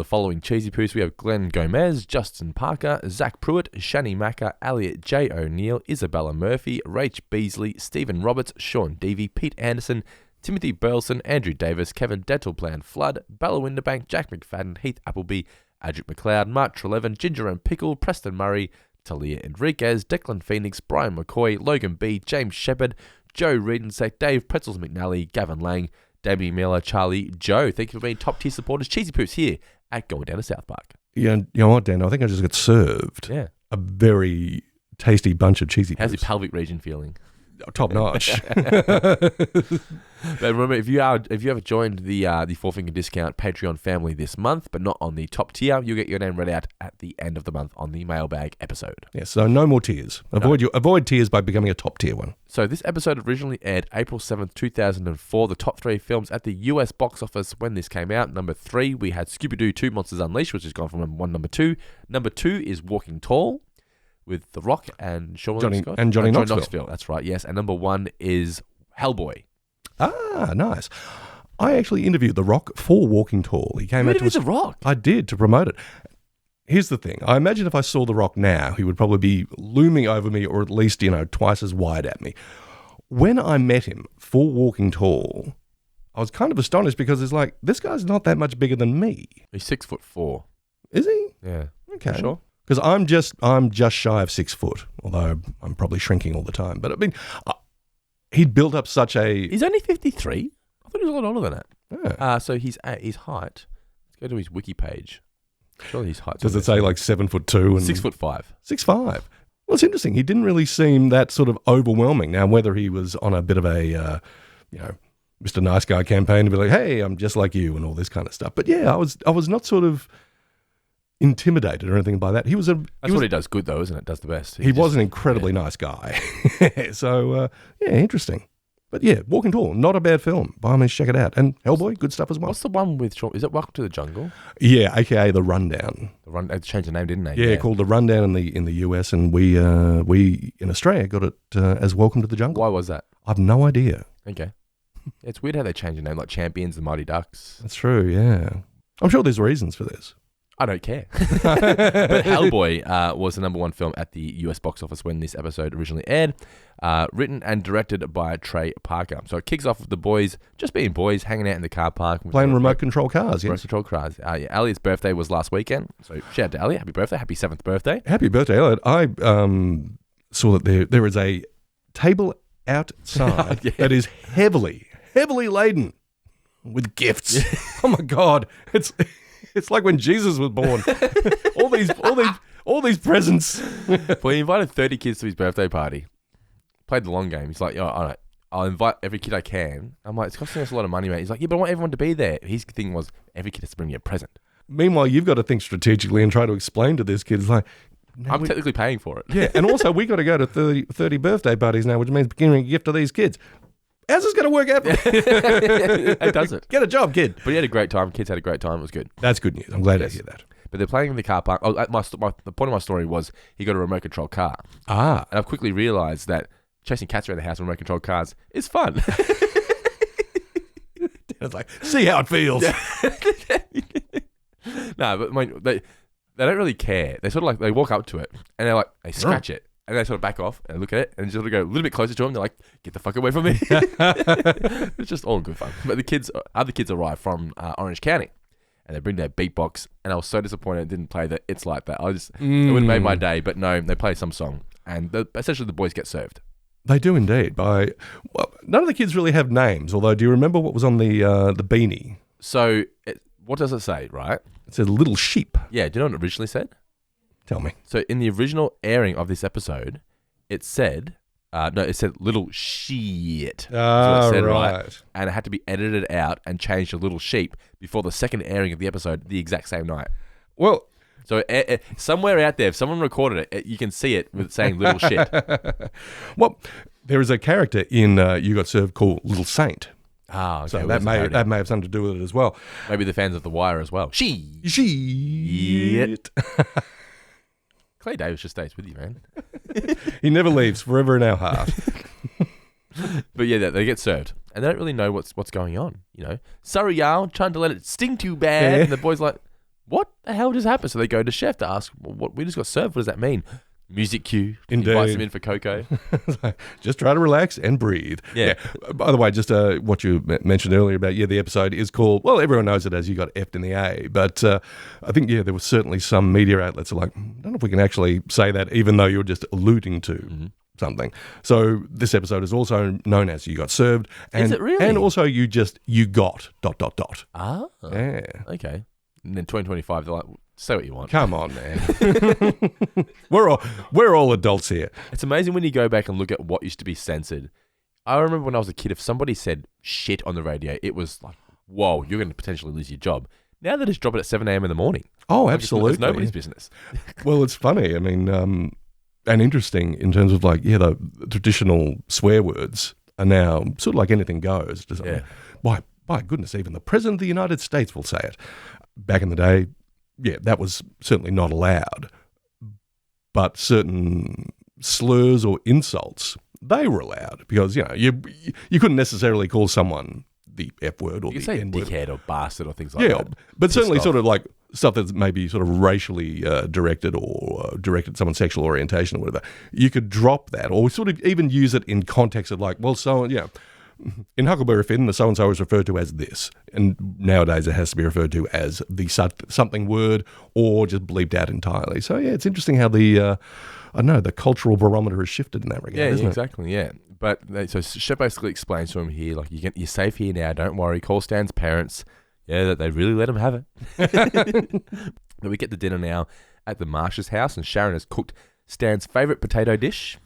following Cheesy Poos. We have Glenn Gomez, Justin Parker, Zach Pruitt, Shani Macker, Elliot J. O'Neill, Isabella Murphy, Rach Beasley, Stephen Roberts, Sean Devey, Pete Anderson, Timothy Burleson, Andrew Davis, Kevin Dentalplan Flood, Bella Winterbank, Jack McFadden, Heath Appleby, Adric McLeod, Mark Trelevin, Ginger and Pickle, Preston Murray, Talia Enriquez, Declan Phoenix, Brian McCoy, Logan B, James Shepard, Joe Reedensek, Dave Pretzels McNally, Gavin Lang, Damien Miller, Charlie, Joe. Thank you for being top tier supporters. Cheesy Poops here at Going Down to South Park. Yeah, you know what, Dan? I think I just got served a very tasty bunch of cheesy poops. How's your pelvic region feeling? Top notch. But remember, if you ever joined the Four Finger Discount Patreon family this month, but not on the top tier, you'll get your name read out at the end of the month on the mailbag episode. Yeah, so no more tiers. Avoid tiers by becoming a top tier one. So this episode originally aired April 7th, 2004. The top 3 films at the US box office when this came out. Number 3, we had Scooby-Doo 2 Monsters Unleashed, which has gone from number 1 to number 2. Number 2 is Walking Tall, with The Rock and Johnny Knoxville. That's right, yes. And number 1 is Hellboy. Ah, nice. I actually interviewed The Rock for Walking Tall. He came out to us. The Rock? I did, to promote it. Here's the thing. I imagine if I saw The Rock now, he would probably be looming over me, or at least, twice as wide at me. When I met him for Walking Tall, I was kind of astonished because it's like, this guy's not that much bigger than me. He's 6'4". Is he? Yeah. Okay. For sure. Because I'm just shy of 6 foot, although I'm probably shrinking all the time. But I mean, he'd built up such a... He's only 53. I thought he was a lot older than that. Yeah. So his height. Let's go to his wiki page. Surely his height. Does it say like 7'2" and 6'5"? 6'5". Well, it's interesting. He didn't really seem that sort of overwhelming. Now, whether he was on a bit of a, Mr. Nice Guy campaign to be like, hey, I'm just like you and all this kind of stuff. But yeah, I was not sort of intimidated or anything by that. That's what he does good though, isn't it? Does the best. He was an incredibly nice guy. So interesting. But yeah, Walking Tall, not a bad film. By all means, check it out. And Hellboy, good stuff as well. What's the one with Sean? Is it Welcome to the Jungle? Yeah, aka The Rundown. They changed the name, didn't they? Yeah, called The Rundown in the US, and we in Australia got it as Welcome to the Jungle. Why was that? I've no idea. Okay. It's weird how they change the name, like Champions, the Mighty Ducks. That's true, yeah. I'm sure there's reasons for this. I don't care. But Hellboy was the number 1 film at the US box office when this episode originally aired. Written and directed by Trey Parker. So it kicks off with the boys just being boys, hanging out in the car park. Playing remote control cars, yes. Remote control cars. Elliot's birthday was last weekend. So shout out to Elliot. Happy birthday. Happy 7th birthday. Happy birthday, Elliot. I saw that there is a table outside that is heavily laden with gifts. Oh my God. It's like when Jesus was born. all these presents. Well, he invited 30 kids to his birthday party. Played the long game. He's like, all right, I'll invite every kid I can. I'm like, it's costing us a lot of money, mate. He's like, yeah, but I want everyone to be there. His thing was, every kid has to bring me a present. Meanwhile, you've got to think strategically and try to explain to this kid, it's like, I'm technically paying for it. Yeah, and also we got to go to 30 birthday parties now, which means giving a gift to these kids. How's this going to work out? It doesn't. Get a job, kid. But he had a great time. Kids had a great time. It was good. That's good news. I'm glad to hear that. But they're playing in the car park. The point of my story was he got a remote control car. Ah. And I've quickly realised that chasing cats around the house with remote control cars is fun. It's like, see how it feels. No, but they don't really care. They sort of like, they walk up to it and they scratch it. And they sort of back off and look at it and sort of go a little bit closer to him. They're like, get the fuck away from me. It's just all good fun. But the other kids arrived from Orange County and they bring their beatbox. And I was so disappointed it didn't play the It's Like That. It would have made my day. But no, they play some song. And essentially the boys get served. They do indeed. None of the kids really have names. Although, do you remember what was on the beanie? So, what does it say, right? It said Little Sheep. Yeah, do you know what it originally said? Tell me. So in the original airing of this episode, it said little shit. Ah, right. And it had to be edited out and changed to little sheep before the second airing of the episode the exact same night. Well, so somewhere out there, if someone recorded it, you can see it with saying little shit. Well, there is a character in You Got Served called Little Saint. Ah, okay. So that may have something to do with it as well. Maybe the fans of The Wire as well. Shit. Clay Davis just stays with you, man. He never leaves, forever in our heart. But yeah, they get served. and they don't really know what's going on. Sorry, y'all, trying to let it sting too bad, and the boy's like, "What the hell just happened?" So they go to chef to ask, "What we just got served? What does that mean?" Music cue. Indeed. Invites him in for cocoa. Just try to relax and breathe. Yeah. By the way, just what you mentioned earlier about, the episode is called, well, everyone knows it as You Got F'd in the A, but I think, there was certainly some media outlets are like, I don't know if we can actually say that, even though you're just alluding to something. So this episode is also known as You Got Served. And, is it really? And also You got ... Ah. Yeah. Okay. And then 2025, they're like, say what you want. Come on, man. we're all adults here. It's amazing when you go back and look at what used to be censored. I remember when I was a kid, if somebody said shit on the radio, it was like, whoa, you're going to potentially lose your job. Now they just drop it at 7 a.m. in the morning. Oh, absolutely. It's nobody's business. Well, it's funny. I mean, and interesting in terms of like, the traditional swear words are now sort of like anything goes. Just, by goodness, even the President of the United States will say it. Back in the day, that was certainly not allowed. But certain slurs or insults, they were allowed because, you couldn't necessarily call someone the F word or you the say N word. Dickhead or bastard or things like that. But certainly sort of like stuff that's maybe sort of racially directed or directed at someone's sexual orientation or whatever. You could drop that or sort of even use it in context of like, well, in Huckleberry Finn, the so-and-so is referred to as this. And nowadays it has to be referred to as the something word or just bleeped out entirely. So, it's interesting how the cultural barometer has shifted in that regard, isn't it? Exactly, yeah. But so Chef basically explains to him here, like, you're safe here now, don't worry. Call Stan's parents. Yeah, that they really let him have it. But we get to dinner now at the Marsh's house, and Sharon has cooked Stan's favourite potato dish.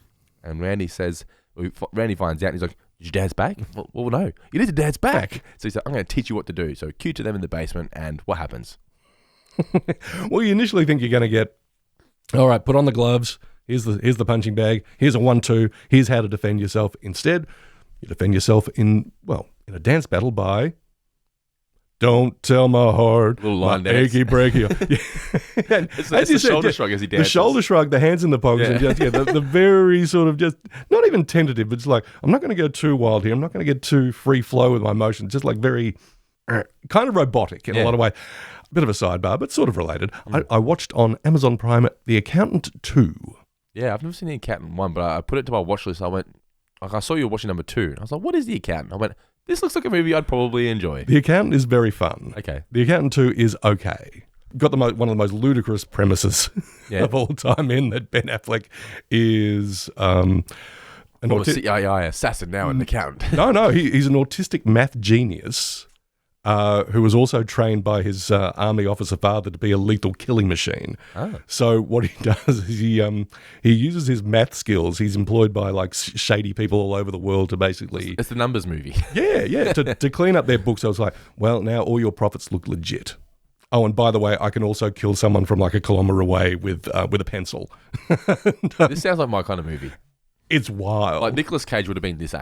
And Randy finds out, and he's like, "Did your dad's back?" Well, no. You need your dad's back. So he said, "I'm going to teach you what to do." So cue to them in the basement, and what happens? Well, you initially think you're going to get, all right, put on the gloves. Here's the punching bag. Here's a 1-2. Here's how to defend yourself. Instead, you defend yourself in a dance battle by "Don't Tell My Heart," little line my dance. Achy breaky. It's the shoulder shrug as he dances. The shoulder shrug, the hands in the pockets, and just the very sort of just not even tentative, but it's like, I'm not going to go too wild here. I'm not going to get too free flow with my motions. Just like very kind of robotic in a lot of ways. Bit of a sidebar, but sort of related. I watched on Amazon Prime The Accountant 2. Yeah, I've never seen The Accountant 1, but I put it to my watch list. I went, like, I saw you were watching number 2. And I was like, what is The Accountant? I went, this looks like a movie I'd probably enjoy. The Accountant is very fun. Okay. The Accountant 2 is okay. Got one of the most ludicrous premises of all time in that Ben Affleck is a CIA assassin now an accountant. No, he's an autistic math genius who was also trained by his army officer father to be a lethal killing machine. So what he does is he uses his math skills. He's employed by like shady people all over the world to basically... It's the numbers movie. Yeah. To clean up their books. I was like, well, now all your profits look legit. Oh, and by the way, I can also kill someone from like a kilometre away with a pencil. This sounds like my kind of movie. It's wild. Like Nicolas Cage would have been this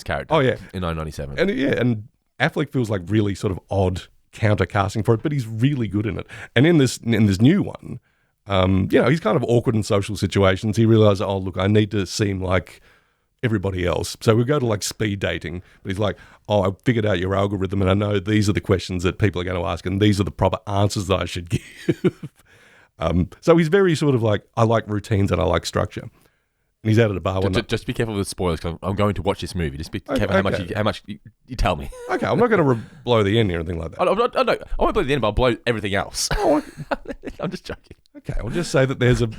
character. Oh, yeah. In 1997. And Affleck feels like really sort of odd counter casting for it, but he's really good in it. And in this new one, he's kind of awkward in social situations. He realizes, oh, look, I need to seem like everybody else. So we go to like speed dating, but he's like, oh, I figured out your algorithm and I know these are the questions that people are going to ask and these are the proper answers that I should give. So he's very sort of like, I like routines and I like structure. And he's out at a bar one night. Just be careful with the spoilers because I'm going to watch this movie. Just be careful how much you tell me. Okay, I'm not going to blow the end or anything like that. I won't blow the end, but I'll blow everything else. I'm just joking. Okay, I'll just say that there's a...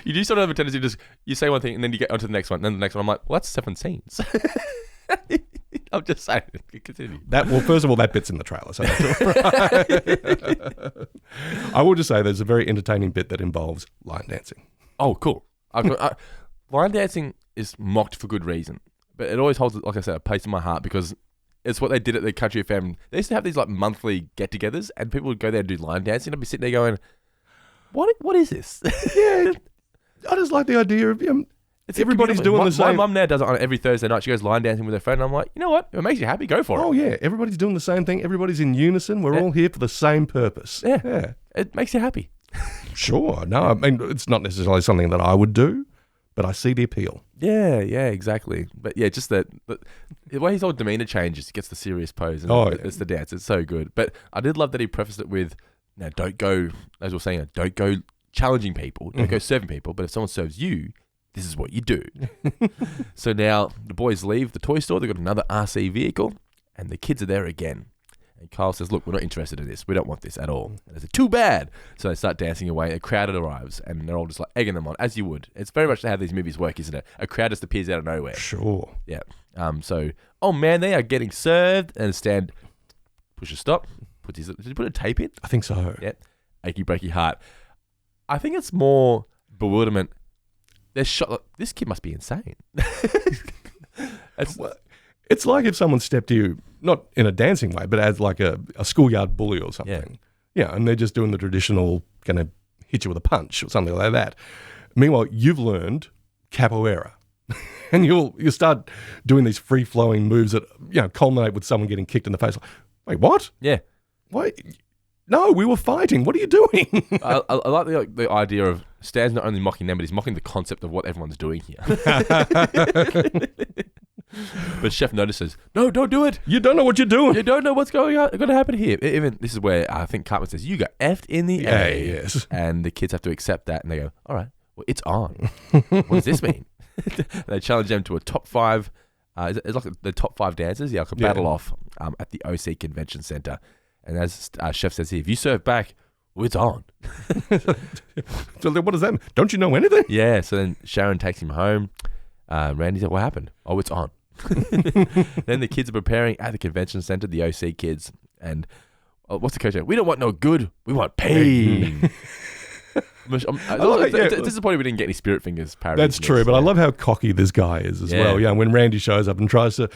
You do sort of have a tendency to just, you say one thing and then you get onto the next one, and then the next one. I'm like, well, that's 7 scenes. I'm just saying. Continue. First of all, that bit's in the trailer. So I will just say there's a very entertaining bit that involves line dancing. Oh, cool. Line dancing is mocked for good reason, but it always holds, like I said, a place in my heart because it's what they did at the Country FM. They used to have these like monthly get-togethers, and people would go there and do line dancing. I'd be sitting there going, "What is this?" Yeah, I just like the idea of everybody's doing the same. My mum now does it on every Thursday night. She goes line dancing with her friend, and I'm like, you know what? If it makes you happy, go for it. Oh yeah, everybody's doing the same thing. Everybody's in unison. We're all here for the same purpose. Yeah, it makes you happy. Sure. No, I mean it's not necessarily something that I would do. but I see the appeal. Yeah, exactly. But yeah, just the way his whole demeanor changes, he gets the serious pose. And it's the dance. It's so good. But I did love that he prefaced it with, don't go, as we're saying, don't go challenging people, don't go serving people, but if someone serves you, this is what you do. So now the boys leave the toy store, they've got another RC vehicle, and the kids are there again. And Kyle says, look, we're not interested in this. We don't want this at all. And they say, too bad. So they start dancing away. A crowd arrives, and they're all just like egging them on, as you would. It's very much how these movies work, isn't it? A crowd just appears out of nowhere. Sure. Yeah. So, oh man, they are getting served. And Stan pushes stop. Did he put a tape in? I think so. Yeah. Achy breaky heart. I think it's more bewilderment. They're shot. Like, this kid must be insane. It's like if someone stepped to you, not in a dancing way, but as like a schoolyard bully or something. Yeah, and they're just doing the traditional, going to hit you with a punch or something like that. Meanwhile, you've learned capoeira. And you'll start doing these free-flowing moves that, culminate with someone getting kicked in the face. Like, wait, what? Yeah. Wait, no, we were fighting. What are you doing? I like the idea of Stan's not only mocking them, but he's mocking the concept of what everyone's doing here. But Chef notices, no, don't do it. You don't know what you're doing. You don't know what's going to happen here. Even this is where I think Cartman says, you got effed in the A. Yes. And the kids have to accept that, and they go, all right, well, it's on. What does this mean? They challenge them to a top 5. It's like the top 5 dancers. Yeah, like a battle off at the OC Convention Center. And as Chef says here, if you serve back, well, it's on. So what does that mean? Don't you know anything? Yeah, so then Sharon takes him home. Randy said, what happened? Oh, it's on. Then the kids are preparing at the convention center, the OC kids. And what's the coach saying? We don't want no good. We want pain. It's disappointing we didn't get any Spirit Fingers parody. That's true, but I love how cocky this guy is as well. Yeah, when Randy shows up and tries to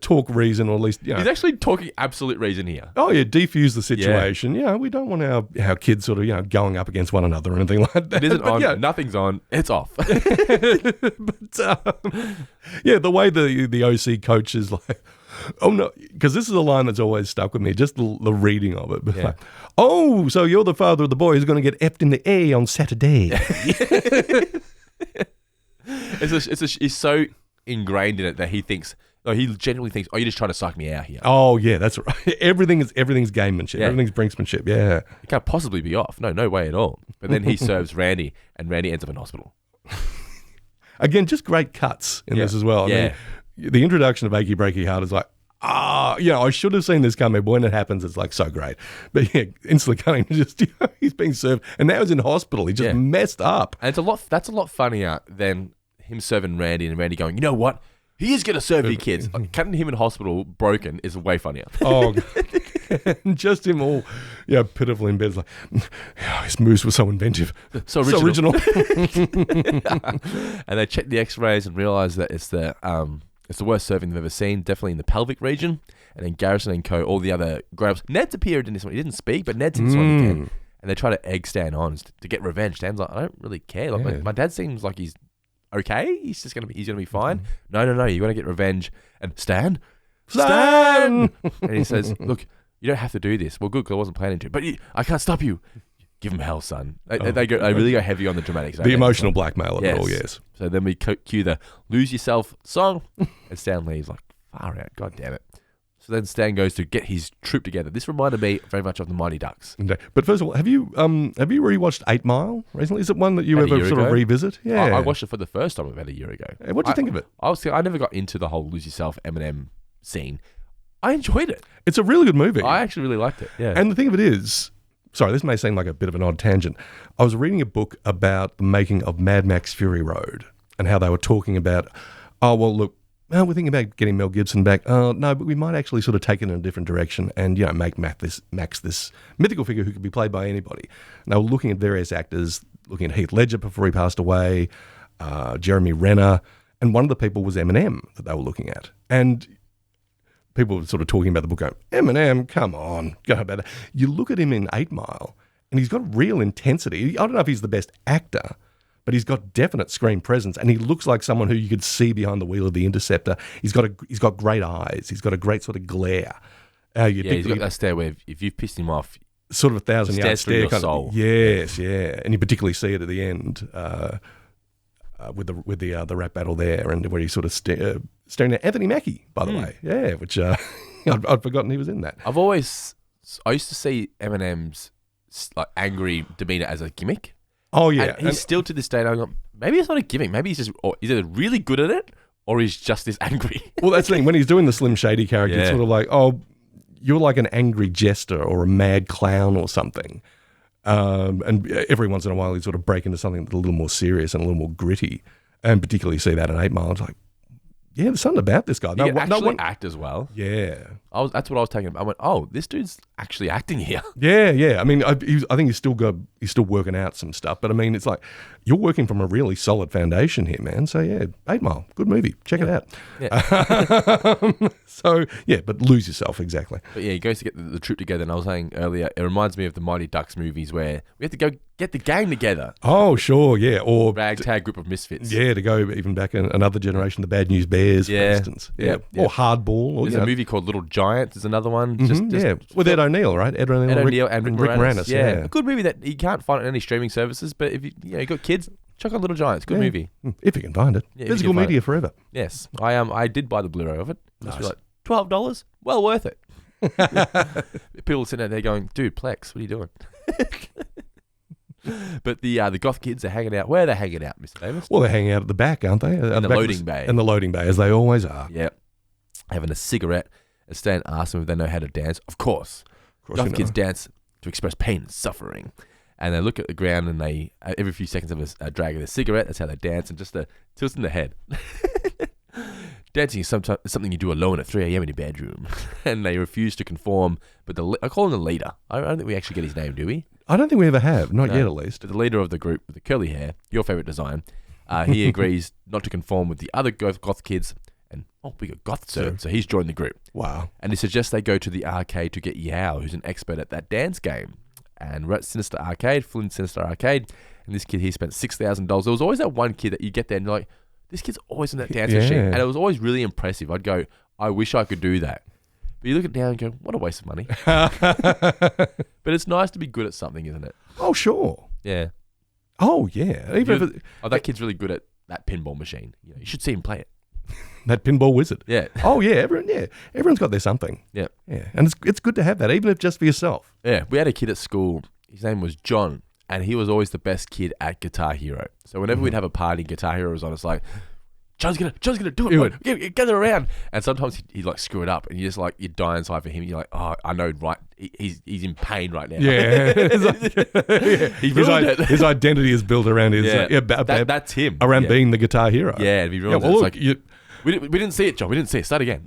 talk reason, or at least, he's actually talking absolute reason here. Oh yeah, defuse the situation. Yeah, we don't want our kids sort of going up against one another or anything like that. It isn't on. Nothing's on. It's off. But the way the OC coach is like, oh no, because this is a line that's always stuck with me. Just the reading of it. Yeah. Like, oh, so you're the father of the boy who's going to get effed in the A on Saturday. He's so ingrained in it that he thinks. No, he genuinely thinks, oh, you're just trying to suck me out here. Oh, yeah, that's right. Everything's gamemanship. Yeah. Everything's brinksmanship, yeah. It can't possibly be off. No way at all. But then he serves Randy, and Randy ends up in hospital. Again, just great cuts in this as well. I mean, the introduction of Achy Breaky Heart is like, I should have seen this coming. But when it happens, it's like so great. But yeah, instantly cutting, just he's being served, and now he's in hospital. He's just messed up. And that's a lot funnier than him serving Randy and Randy going, you know what? He is going to serve your kids. Like, cutting him in hospital broken is way funnier. Oh, just him all, pitiful in bed. Like, his moves were so inventive, so original. And they check the X-rays and realize that it's the worst serving they've ever seen. Definitely in the pelvic region. And then Garrison and co, all the other grown-ups. Ned's appeared in this one. He didn't speak, but Ned's in this one again. And they try to egg Stan on to get revenge. Stan's like, I don't really care. Like my dad seems like he's okay, he's gonna be fine. No, you gotta get revenge. And Stan, and he says, look, you don't have to do this. Well, good, because I wasn't planning to, but I can't stop you. Give him hell, son. They really go heavy on the dramatics. The emotional blackmail of it all, yes. So then we cue the Lose Yourself song, and Stan leaves like, far out, god damn it. So then Stan goes to get his troop together. This reminded me very much of the Mighty Ducks. Okay. But first of all, have you rewatched 8 Mile recently? Is it one that you ever sort of revisit? Yeah, I watched it for the first time about a year ago. What did you think of it? I never got into the whole Lose Yourself Eminem scene. I enjoyed it. It's a really good movie. I actually really liked it. Yeah. And the thing of it is, sorry, this may seem like a bit of an odd tangent. I was reading a book about the making of Mad Max Fury Road and how they were talking about, we're thinking about getting Mel Gibson back. No, but we might actually sort of take it in a different direction and, make Max this mythical figure who could be played by anybody. And they were looking at various actors, looking at Heath Ledger before he passed away, Jeremy Renner, and one of the people was Eminem that they were looking at. And people were sort of talking about the book going, Eminem, come on, go about it. You look at him in 8 Mile and he's got real intensity. I don't know if he's the best actor, but he's got definite screen presence, and he looks like someone who you could see behind the wheel of the Interceptor. He's got great eyes. He's got a great sort of glare. He's got that stare where if you've pissed him off, sort of 1,000-yard stare kind of soul. Yes, yeah, and you particularly see it at the end. with the rap battle there, and where he sort of staring at Anthony Mackie, by the way. Yeah, which I'd forgotten he was in that. I used to see Eminem's like angry demeanor as a gimmick. Oh yeah, and he's still to this day. I'm like, maybe it's not a gimmick. Maybe he's either really good at it or he's just this angry. Well, that's the thing. When he's doing the Slim Shady character, it's sort of like, oh, you're like an angry jester or a mad clown or something. And every once in a while, he'd sort of break into something that's a little more serious and a little more gritty. And particularly see that in 8 Mile. It's like, yeah, there's something about this guy. He can actually act as well. Yeah. That's what I was taking about. I went, oh, this dude's actually acting here. Yeah. I mean, I think he's still working out some stuff. But I mean, it's like, you're working from a really solid foundation here, man. So yeah, 8 Mile, good movie. Check it out. Yeah. So yeah, but lose yourself, exactly. But yeah, he goes to get the troop together. And I was saying earlier, it reminds me of the Mighty Ducks movies where we have to go get the gang together. Oh, sure, yeah. Or ragtag group of misfits. Yeah, to go even back in another generation, the Bad News Bears, for instance. Yeah. Or Hardball. There's a movie called Little Giants. There's another one. With Ed O'Neill, right? Ed O'Neill and Rick Moranis. Yeah. A good movie that you can't find on any streaming services, but if you got kids, check out Little Giants. Good movie. If you can find it. Physical media forever. Yes. I did buy the Blu-ray of it. Nice. Like $12. Well worth it. People sitting out there going, dude, Plex, what are you doing? But the goth kids are hanging out. Where are they hanging out, Mr. Davis? Well, they're hanging out at the back, aren't they? In the loading bay. In the loading bay, as they always are. Yep. Having a cigarette. And Stan asks them if they know how to dance. Of course. Goth kids dance to express pain and suffering. And they look at the ground and they, every few seconds of a drag of a cigarette, that's how they dance, and just tilts in the head. Dancing is something you do alone at 3 a.m. in your bedroom. And they refuse to conform. But I call him the leader. I don't think we actually get his name, do we? I don't think we ever have. Not yet, at least. But the leader of the group with the curly hair, your favorite design, he agrees not to conform with the other goth kids. And, we got goth, sir. So he's joined the group. Wow. And he suggests they go to the arcade to get Yao, who's an expert at that dance game. And we're at Sinister Arcade, Flynn Sinister Arcade. And this kid, he spent $6,000. There was always that one kid that you get there and you're like, this kid's always in that dance machine. And it was always really impressive. I'd go, I wish I could do that. But you look at it down and go, what a waste of money. But it's nice to be good at something, isn't it? Oh, sure. Yeah. Oh, yeah. That kid's really good at that pinball machine. You should see him play it. That pinball wizard. Yeah. Oh, yeah. Everyone's got their something. Yeah. Yeah. And it's good to have that, even if just for yourself. Yeah. We had a kid at school. His name was John. And he was always the best kid at Guitar Hero. So whenever we'd have a party, Guitar Hero was on, it's like, John's gonna do it. Gather around. And sometimes he'd like screw it up, and you just like, you die inside for him. And you're like, oh, I know, right? He's in pain right now. Yeah, He ruined it. His identity is built around his. That's him. Around being the guitar hero. Yeah, and he ruined it. It's like, we didn't see it, John. We didn't see it. Start again.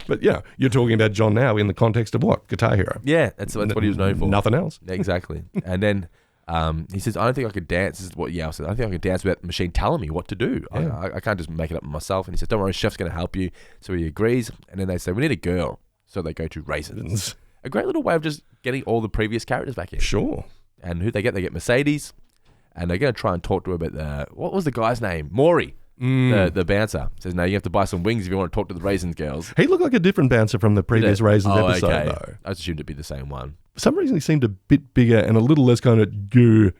But yeah, you're talking about John now in the context of what? Guitar Hero. Yeah, that's what he was known for. Nothing else. Exactly. And then. He says, I don't think I could dance. This is what Yao said. I don't think I could dance without the machine telling me what to do. Yeah. I can't just make it up myself. And he says, don't worry, Chef's going to help you. So he agrees. And then they say, we need a girl. So they go to Raisins. A great little way of just getting all the previous characters back in. Sure. And who they get? They get Mercedes. And they're going to try and talk to her about what was the guy's name? Maury. The bouncer says, no, you have to buy some wings if you want to talk to the Raisins girls. He looked like a different bouncer from the previous Raisins episode, though. I assumed it'd be the same one. For some reason, he seemed a bit bigger and a little less kind of doofusy,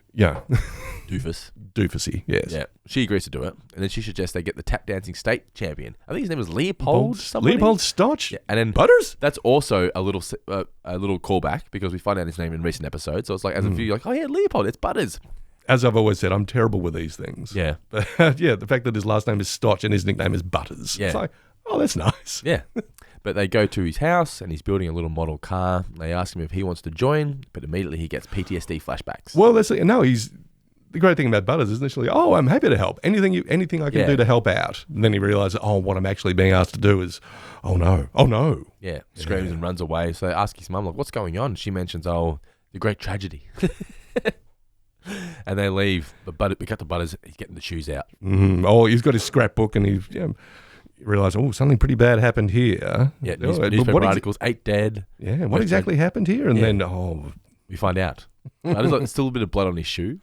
yes. Yeah, she agrees to do it, and then she suggests they get the tap dancing state champion. I think his name was Leopold. Leopold Stotch. Yeah, and then Butters. That's also a little callback because we find out his name in recent episodes. So it's like, as a view, you're like, oh yeah, Leopold, it's Butters. As I've always said, I'm terrible with these things. Yeah. But yeah, the fact that his last name is Stotch and his nickname is Butters. Yeah. It's like, oh, that's nice. Yeah. But they go to his house and he's building a little model car. They ask him if he wants to join, but immediately he gets PTSD flashbacks. Well, the great thing about Butters is initially, oh, I'm happy to help. Anything I can do to help out. And then he realizes, oh, what I'm actually being asked to do is, oh no. Yeah. Screams and runs away. So they ask his mum, like, what's going on? She mentions, the great tragedy. And they leave. But we cut the Butters. He's getting the shoes out. Mm-hmm. Oh, he's got his scrapbook and he realised, something pretty bad happened here. Yeah, newspaper articles, 8 dead. Yeah, what exactly happened here? And then, we find out. There's still a bit of blood on his shoe.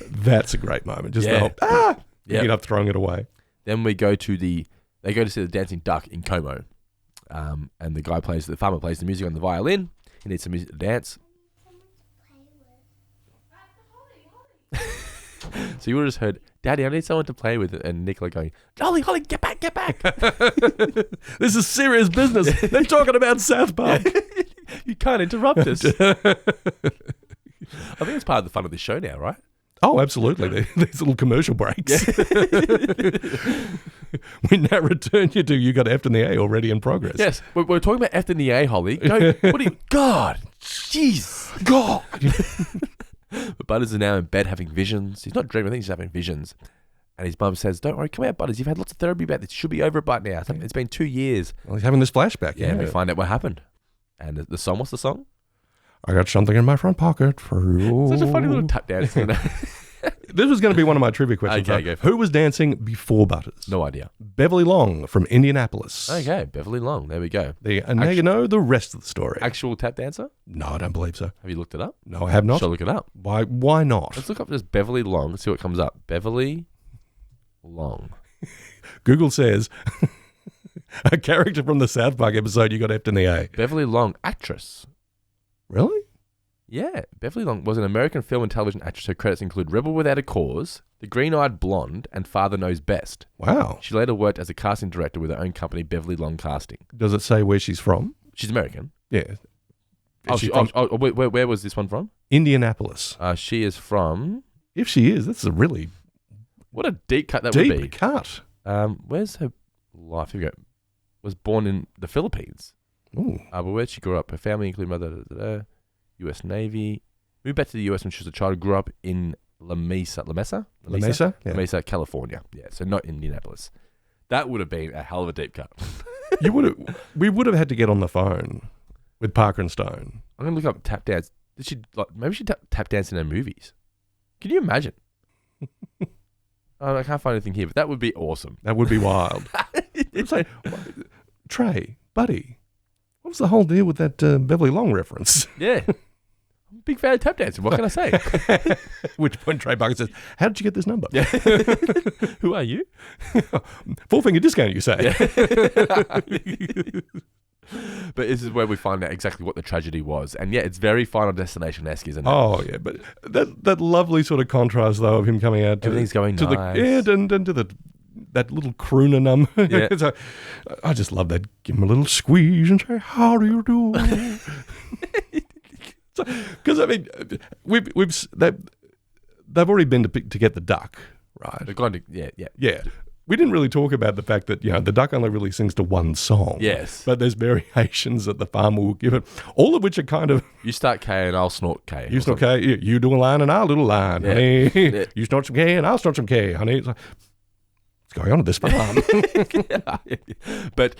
That's a great moment. Just picking up, throwing it away. Then they go to see the dancing duck in Como. And the farmer plays the music on the violin. He needs some music to dance. So you would have just heard, Daddy, I need someone to play with, and Nicola going, Holly, get back. This is serious business. They're talking about South Park. You can't interrupt us. I think it's part of the fun of this show now, right? Oh, absolutely. These little commercial breaks. We now return you to You Got F and the A already in progress. Yes, we're talking about F and the A, Holly. Go, what are you? God, jeez, God. But Butters is now in bed having visions. He's not dreaming. I think he's having visions. And his mum says, "Don't worry, come out, Butters. You've had lots of therapy about this. It should be over by now. It's been 2 years." Well, he's having this flashback. Yeah, we find out what happened. And the song, what's the song? I got something in my front pocket for you. Such a funny little tap dance. This was going to be one of my trivia questions. Okay, who was dancing before Butters? No idea. Beverly Long from Indianapolis. Okay, Beverly Long. There we go. And now you know the rest of the story. Actual tap dancer? No, I don't believe so. Have you looked it up? No, I have not. Shall I look it up? Why not? Let's look up just Beverly Long and see what comes up. Beverly Long. Google says a character from the South Park episode You Got F in the A. Beverly Long, actress. Really? Yeah, Beverly Long was an American film and television actress. Her credits include Rebel Without a Cause, The Green-Eyed Blonde, and Father Knows Best. Wow. She later worked as a casting director with her own company, Beverly Long Casting. Does it say where she's from? She's American. Yeah. Where was this one from? Indianapolis. She is from... If she is, that's a really... What a deep cut that would be. Deep cut. Where's her life? Here we go. Was born in the Philippines. Ooh. But where she grew up, her family included mother, U.S. Navy. Moved back to the U.S. when she was a child. Grew up in La Mesa, Yeah. California. Yeah, so not Indianapolis. That would have been a hell of a deep cut. We would have had to get on the phone with Parker and Stone. I'm gonna look up tap dance. Maybe she tap dance in her movies. Can you imagine? I can't find anything here, but that would be awesome. That would be wild. It's like, Trey, buddy, what was the whole deal with that Beverly Long reference? Yeah. I'm a big fan of tap dancing. What can I say? Which point Trey Parker says, how did you get this number? Yeah. Who are you? Four-finger discount, you say. Yeah. But this is where we find out exactly what the tragedy was. And yeah, it's very Final Destination-esque, isn't it? Oh, yeah. But that lovely sort of contrast, though, of him coming out to everything's going to nice. And to that little crooner number. Yeah. So, I just love that. Give him a little squeeze and say, how do you do? Because, I mean, they've already been to get the duck, right? They've gone to, yeah. We didn't really talk about the fact that, the duck only really sings to one song. Yes. But there's variations that the farmer will give it, all of which are kind of... You start K and I'll snort K. You snort K, you do a line and I'll do a line, honey. Yeah. You snort some K and I'll snort some K, honey. It's like, what's going on at this farm? But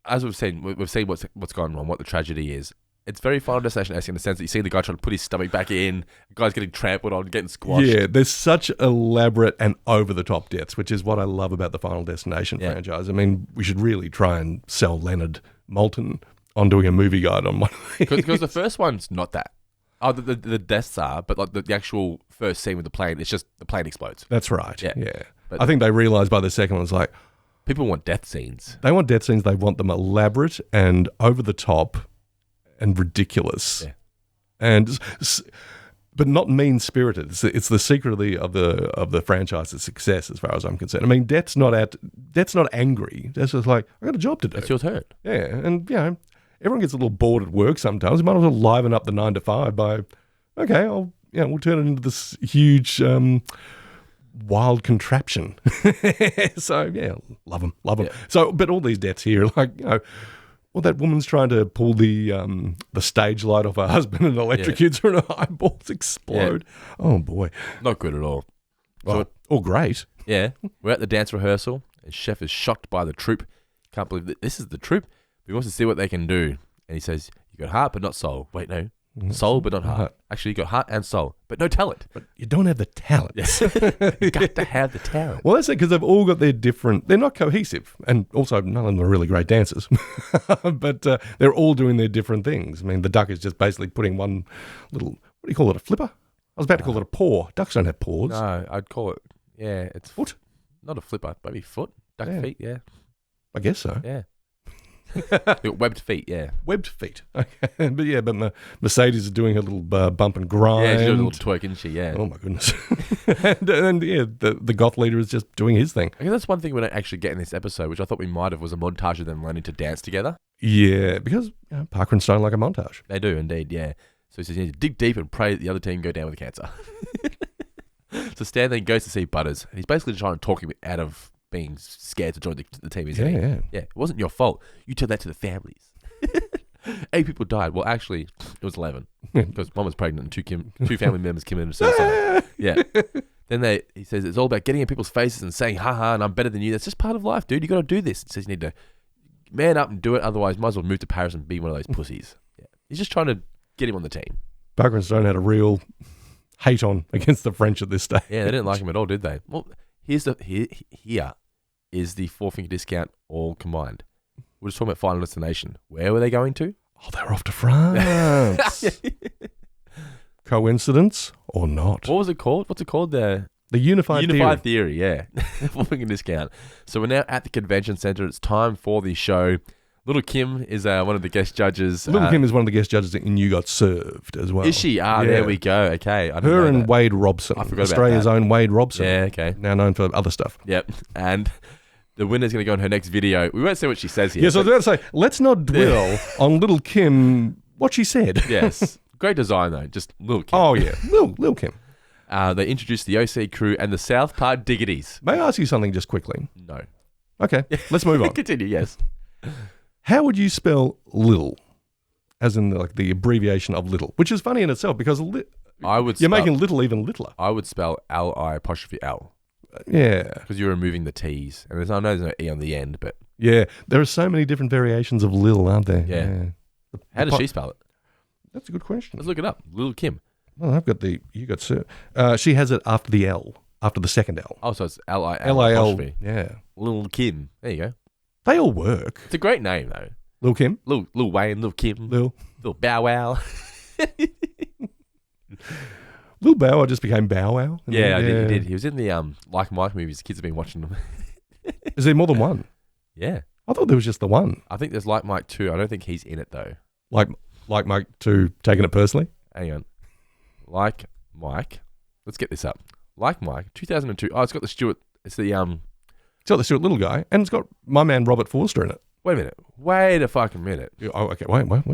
as we've seen what's gone wrong, what the tragedy is. It's very Final Destination-esque in the sense that you see the guy trying to put his stomach back in, the guy's getting trampled on, getting squashed. Yeah, there's such elaborate and over-the-top deaths, which is what I love about the Final Destination franchise. I mean, we should really try and sell Leonard Moulton on doing a movie guide on one of these. Because the first one's not that. Oh, the deaths are, but like the actual first scene with the plane, it's just the plane explodes. That's right, yeah. But I think they realised by the second one, it's like... People want death scenes. They want death scenes, they want them elaborate and over-the-top and ridiculous, but not mean-spirited. It's the secret of the franchise's success, as far as I'm concerned. I mean, Death's not angry. Death's just like, I got a job to do. It's your turn. Yeah, and everyone gets a little bored at work sometimes. You might as well liven up the 9 to 5 by, okay, we'll turn it into this huge wild contraption. So yeah, love them. Yeah. So, but all these deaths here, like well, that woman's trying to pull the stage light off her husband and electrocutes her and her eyeballs explode. Yeah. Oh, boy. Not good at all. Well, or great. Yeah. We're at the dance rehearsal and Chef is shocked by the troupe. Can't believe that this is the troupe. He wants to see what they can do. And he says, you got heart but not soul. Wait, no. Soul but not heart. Actually, you got heart and soul, but no talent. But you don't have the talent. Yes. You got to have the talent. Well, that's it, because they've all got their different... They're not cohesive. And also, none of them are really great dancers. But they're all doing their different things. I mean, the duck is just basically putting one little... What do you call it, a flipper? I was about to call it a paw. Ducks don't have paws. No, I'd call it... Yeah, it's... Foot? Not a flipper, maybe foot. Duck feet, yeah. I guess so. Yeah. Webbed feet, yeah. Webbed feet. Okay. But Mercedes is doing her little bump and grind. Yeah, she's doing a little twerk, isn't she? Yeah. Oh my goodness. and the goth leader is just doing his thing. I guess that's one thing we don't actually get in this episode, which I thought we might have, was a montage of them learning to dance together. Yeah, because Parker and Stone like a montage. They do indeed, yeah. So he says you need to dig deep and pray that the other team go down with cancer. So Stan then goes to see Butters, and he's basically trying to talk him out of being scared to join the team, isn't he? Yeah. Yeah, it wasn't your fault. You told that to the families. 8 people died. Well, actually, it was 11 because one was pregnant and two family members committed suicide. Yeah. Then he says it's all about getting in people's faces and saying, haha, and I'm better than you. That's just part of life, dude. You got to do this. He says you need to man up and do it. Otherwise, you might as well move to Paris and be one of those pussies. Yeah. He's just trying to get him on the team. Parker and Stone had a real hate on against the French at this stage. Yeah, they didn't like him at all, did they? Well, here is the Four Finger Discount all combined. We're just talking about Final Destination. Where were they going to? Oh, they're off to France. Coincidence or not? What was it called? What's it called? The Unified Theory, yeah. Four Finger Discount. So we're now at the convention center. It's time for the show. Little Kim is one of the guest judges. Little Kim is one of the guest judges in You Got Served as well. Is she? There we go. Okay. Her and Wade Robson. I forgot Australia's about that. own Wade Robson. Yeah, okay. Now known for other stuff. Yep. And the winner's going to go on her next video. We won't say what she says here. Yes, I was about to say, let's not dwell on Little Kim, what she said. Yes. Great design, though. Just Little Kim. Oh, yeah. Little Kim. They introduced the OC crew and the South Park Diggities. May I ask you something just quickly? No. Okay, let's move on. Continue, yes. How would you spell Lil? As in the abbreviation of little, which is funny in itself because you're making little even littler. I would spell L-I''L. Yeah. Because you're removing the T's. And I know there's no E on the end, but... Yeah, there are so many different variations of Lil, aren't there? Yeah. How does she spell it? That's a good question. Let's look it up. Little Kim. Well, I've got You Got Sir. She has it after the L, after the second L. Oh, so it's L-I-L. L-I-L, yeah. Little Kim. There you go. They all work. It's a great name, though. Lil Kim? Lil Wayne, Lil Kim. Lil Bow Wow. Lil Bow Wow just became Bow Wow? Yeah, he did. He was in the Like Mike movies. The kids have been watching them. Is there more than one? Yeah. I thought there was just the one. I think there's Like Mike 2. I don't think he's in it, though. Like Mike 2, taking it personally? Hang on. Like Mike. Let's get this up. Like Mike, 2002. Oh, it's got the Stuart. It's got the Stuart Little guy, and it's got my man Robert Forster in it. Wait a minute. Wait a fucking minute. Oh, okay. Wait. What?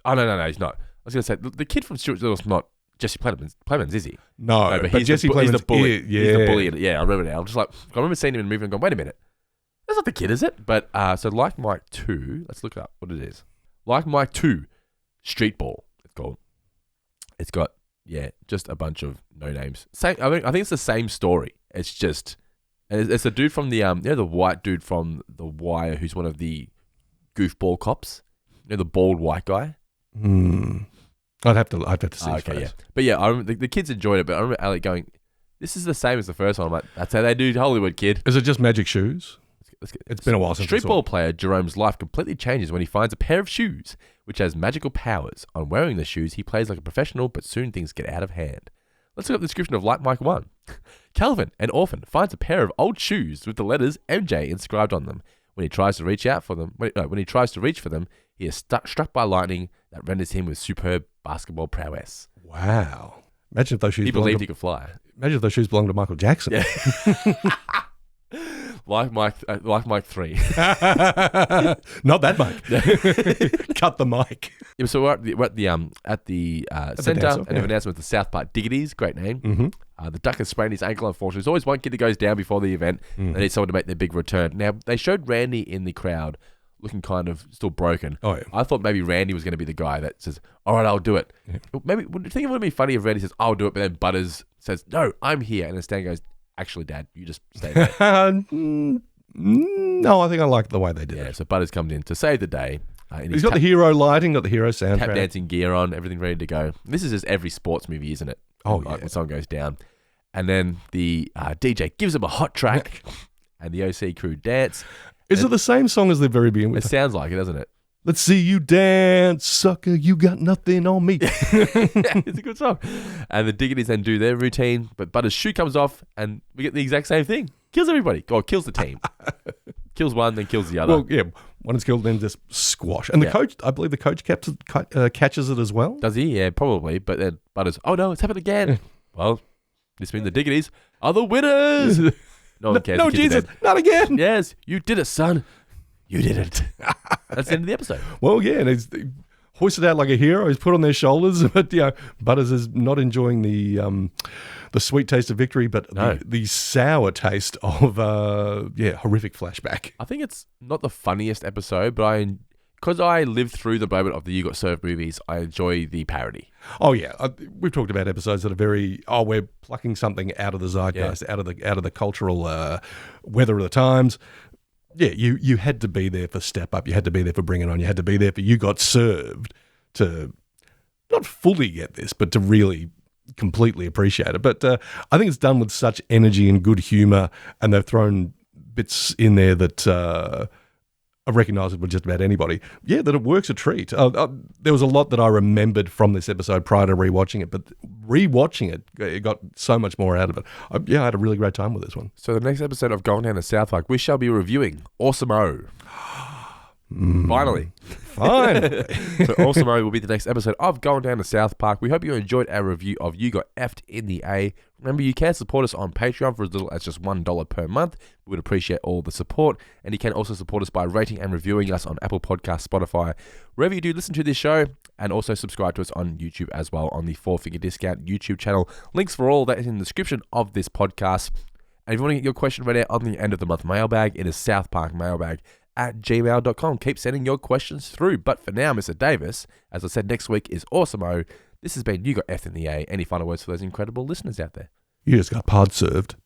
Oh, no, he's not. I was going to say, the kid from Stuart Little's not Jesse Plemons, is he? No, but Jesse Plemons he's the bully. Yeah. He's the bully. Yeah, I remember now. I'm just like, I remember seeing him in the movie and going, wait a minute. That's not the kid, is it? But, so Like Mike 2, let's look up what it is. Like Mike 2, Street Ball, it's called. It's got, just a bunch of no names. I think it's the same story. It's just... And it's the dude from the the white dude from The Wire who's one of the goofball cops. The bald white guy. I'd have to see his face. Yeah. But yeah, I remember the kids enjoyed it, but I remember Alec going, this is the same as the first one. I'm like, that's how they do Hollywood, kid. Is it just magic shoes? It's been a while since Street ball player Jerome's life completely changes when he finds a pair of shoes which has magical powers. On wearing the shoes, he plays like a professional, but soon things get out of hand. Let's look up the description of Like Mike 1. Calvin, an orphan, finds a pair of old shoes with the letters MJ inscribed on them. When he tries to reach for them, he is struck by lightning that renders him with superb basketball prowess. Wow! Imagine if those shoes. He believed he could fly. Imagine if those shoes belonged to Michael Jackson. Yeah. Like Mike 3. Not that Mike. Cut the mic. Yeah, so we're at the centre and an announcement of the South Park Diggities. Great name. Mm-hmm. The Duck has sprained his ankle, unfortunately. There's always one kid that goes down before the event. They need someone to make their big return. Now, they showed Randy in the crowd looking kind of still broken. Oh, yeah. I thought maybe Randy was going to be the guy that says, all right, I'll do it. Yeah. Maybe, do you think it would be funny if Randy says, I'll do it, but then Butters says, no, I'm here. And then Stan goes, actually, Dad, you just stay there. No, I think I like the way they did it. Yeah, so Butters comes in to save the day. He's got the hero lighting, got the hero soundtrack. Tap dancing gear on, everything ready to go. This is just every sports movie, isn't it? Oh, When someone goes down. And then the DJ gives him a hot track, and the OC crew dance. Is it the same song as the very beginning? It sounds like it, doesn't it? Let's see you dance, sucker, you got nothing on me. It's a good song. And the Diggities then do their routine, but Butters' shoe comes off, and we get the exact same thing. Kills everybody. Or kills the team. Kills one, then kills the other. Well, yeah. One is killed, then just squash. And the coach, I believe the coach catches it as well. Does he? Yeah, probably. But then Butters, oh no, it's happened again. Well, this means the Diggities are the winners. No one cares. No, Jesus, not again. Yes, you did it, son. You did it. That's the end of the episode. Well, yeah, and he's hoisted out like a hero. He's put on their shoulders, but Butters is not enjoying the sweet taste of victory, but the sour taste of horrific flashback. I think it's not the funniest episode, but because I lived through the moment of the You Got Served movies, I enjoy the parody. Oh yeah, we've talked about episodes that are very we're plucking something out of the zeitgeist, out of the cultural weather of the times. Yeah, you had to be there for Step Up. You had to be there for Bring It On. You had to be there for You Got Served to not fully get this, but to really completely appreciate it. But I think it's done with such energy and good humour, and they've thrown bits in there that are recognisable with just about anybody. Yeah, that it works a treat. There was a lot that I remembered from this episode prior to rewatching it, but rewatching it got so much more out of it. I had a really great time with this one. So the next episode of Going Down to South Park, we shall be reviewing Awesome-O. Finally. So Awesome-O will be the next episode of Going Down to South Park. We hope you enjoyed our review of You Got Effed in the A. Remember, you can support us on Patreon for as little as just $1 per month. We would appreciate all the support. And you can also support us by rating and reviewing us on Apple Podcasts, Spotify, wherever you do listen to this show. And also subscribe to us on YouTube as well on the 4-Finger Discount YouTube channel. Links for all that is in the description of this podcast. And if you want to get your question read out on the end of the month mailbag, it is southparkmailbag@gmail.com. Keep sending your questions through. But for now, Mr. Davis, as I said, next week is Awesome-O. This has been You Got F in the A. Any final words for those incredible listeners out there? You just got pod served.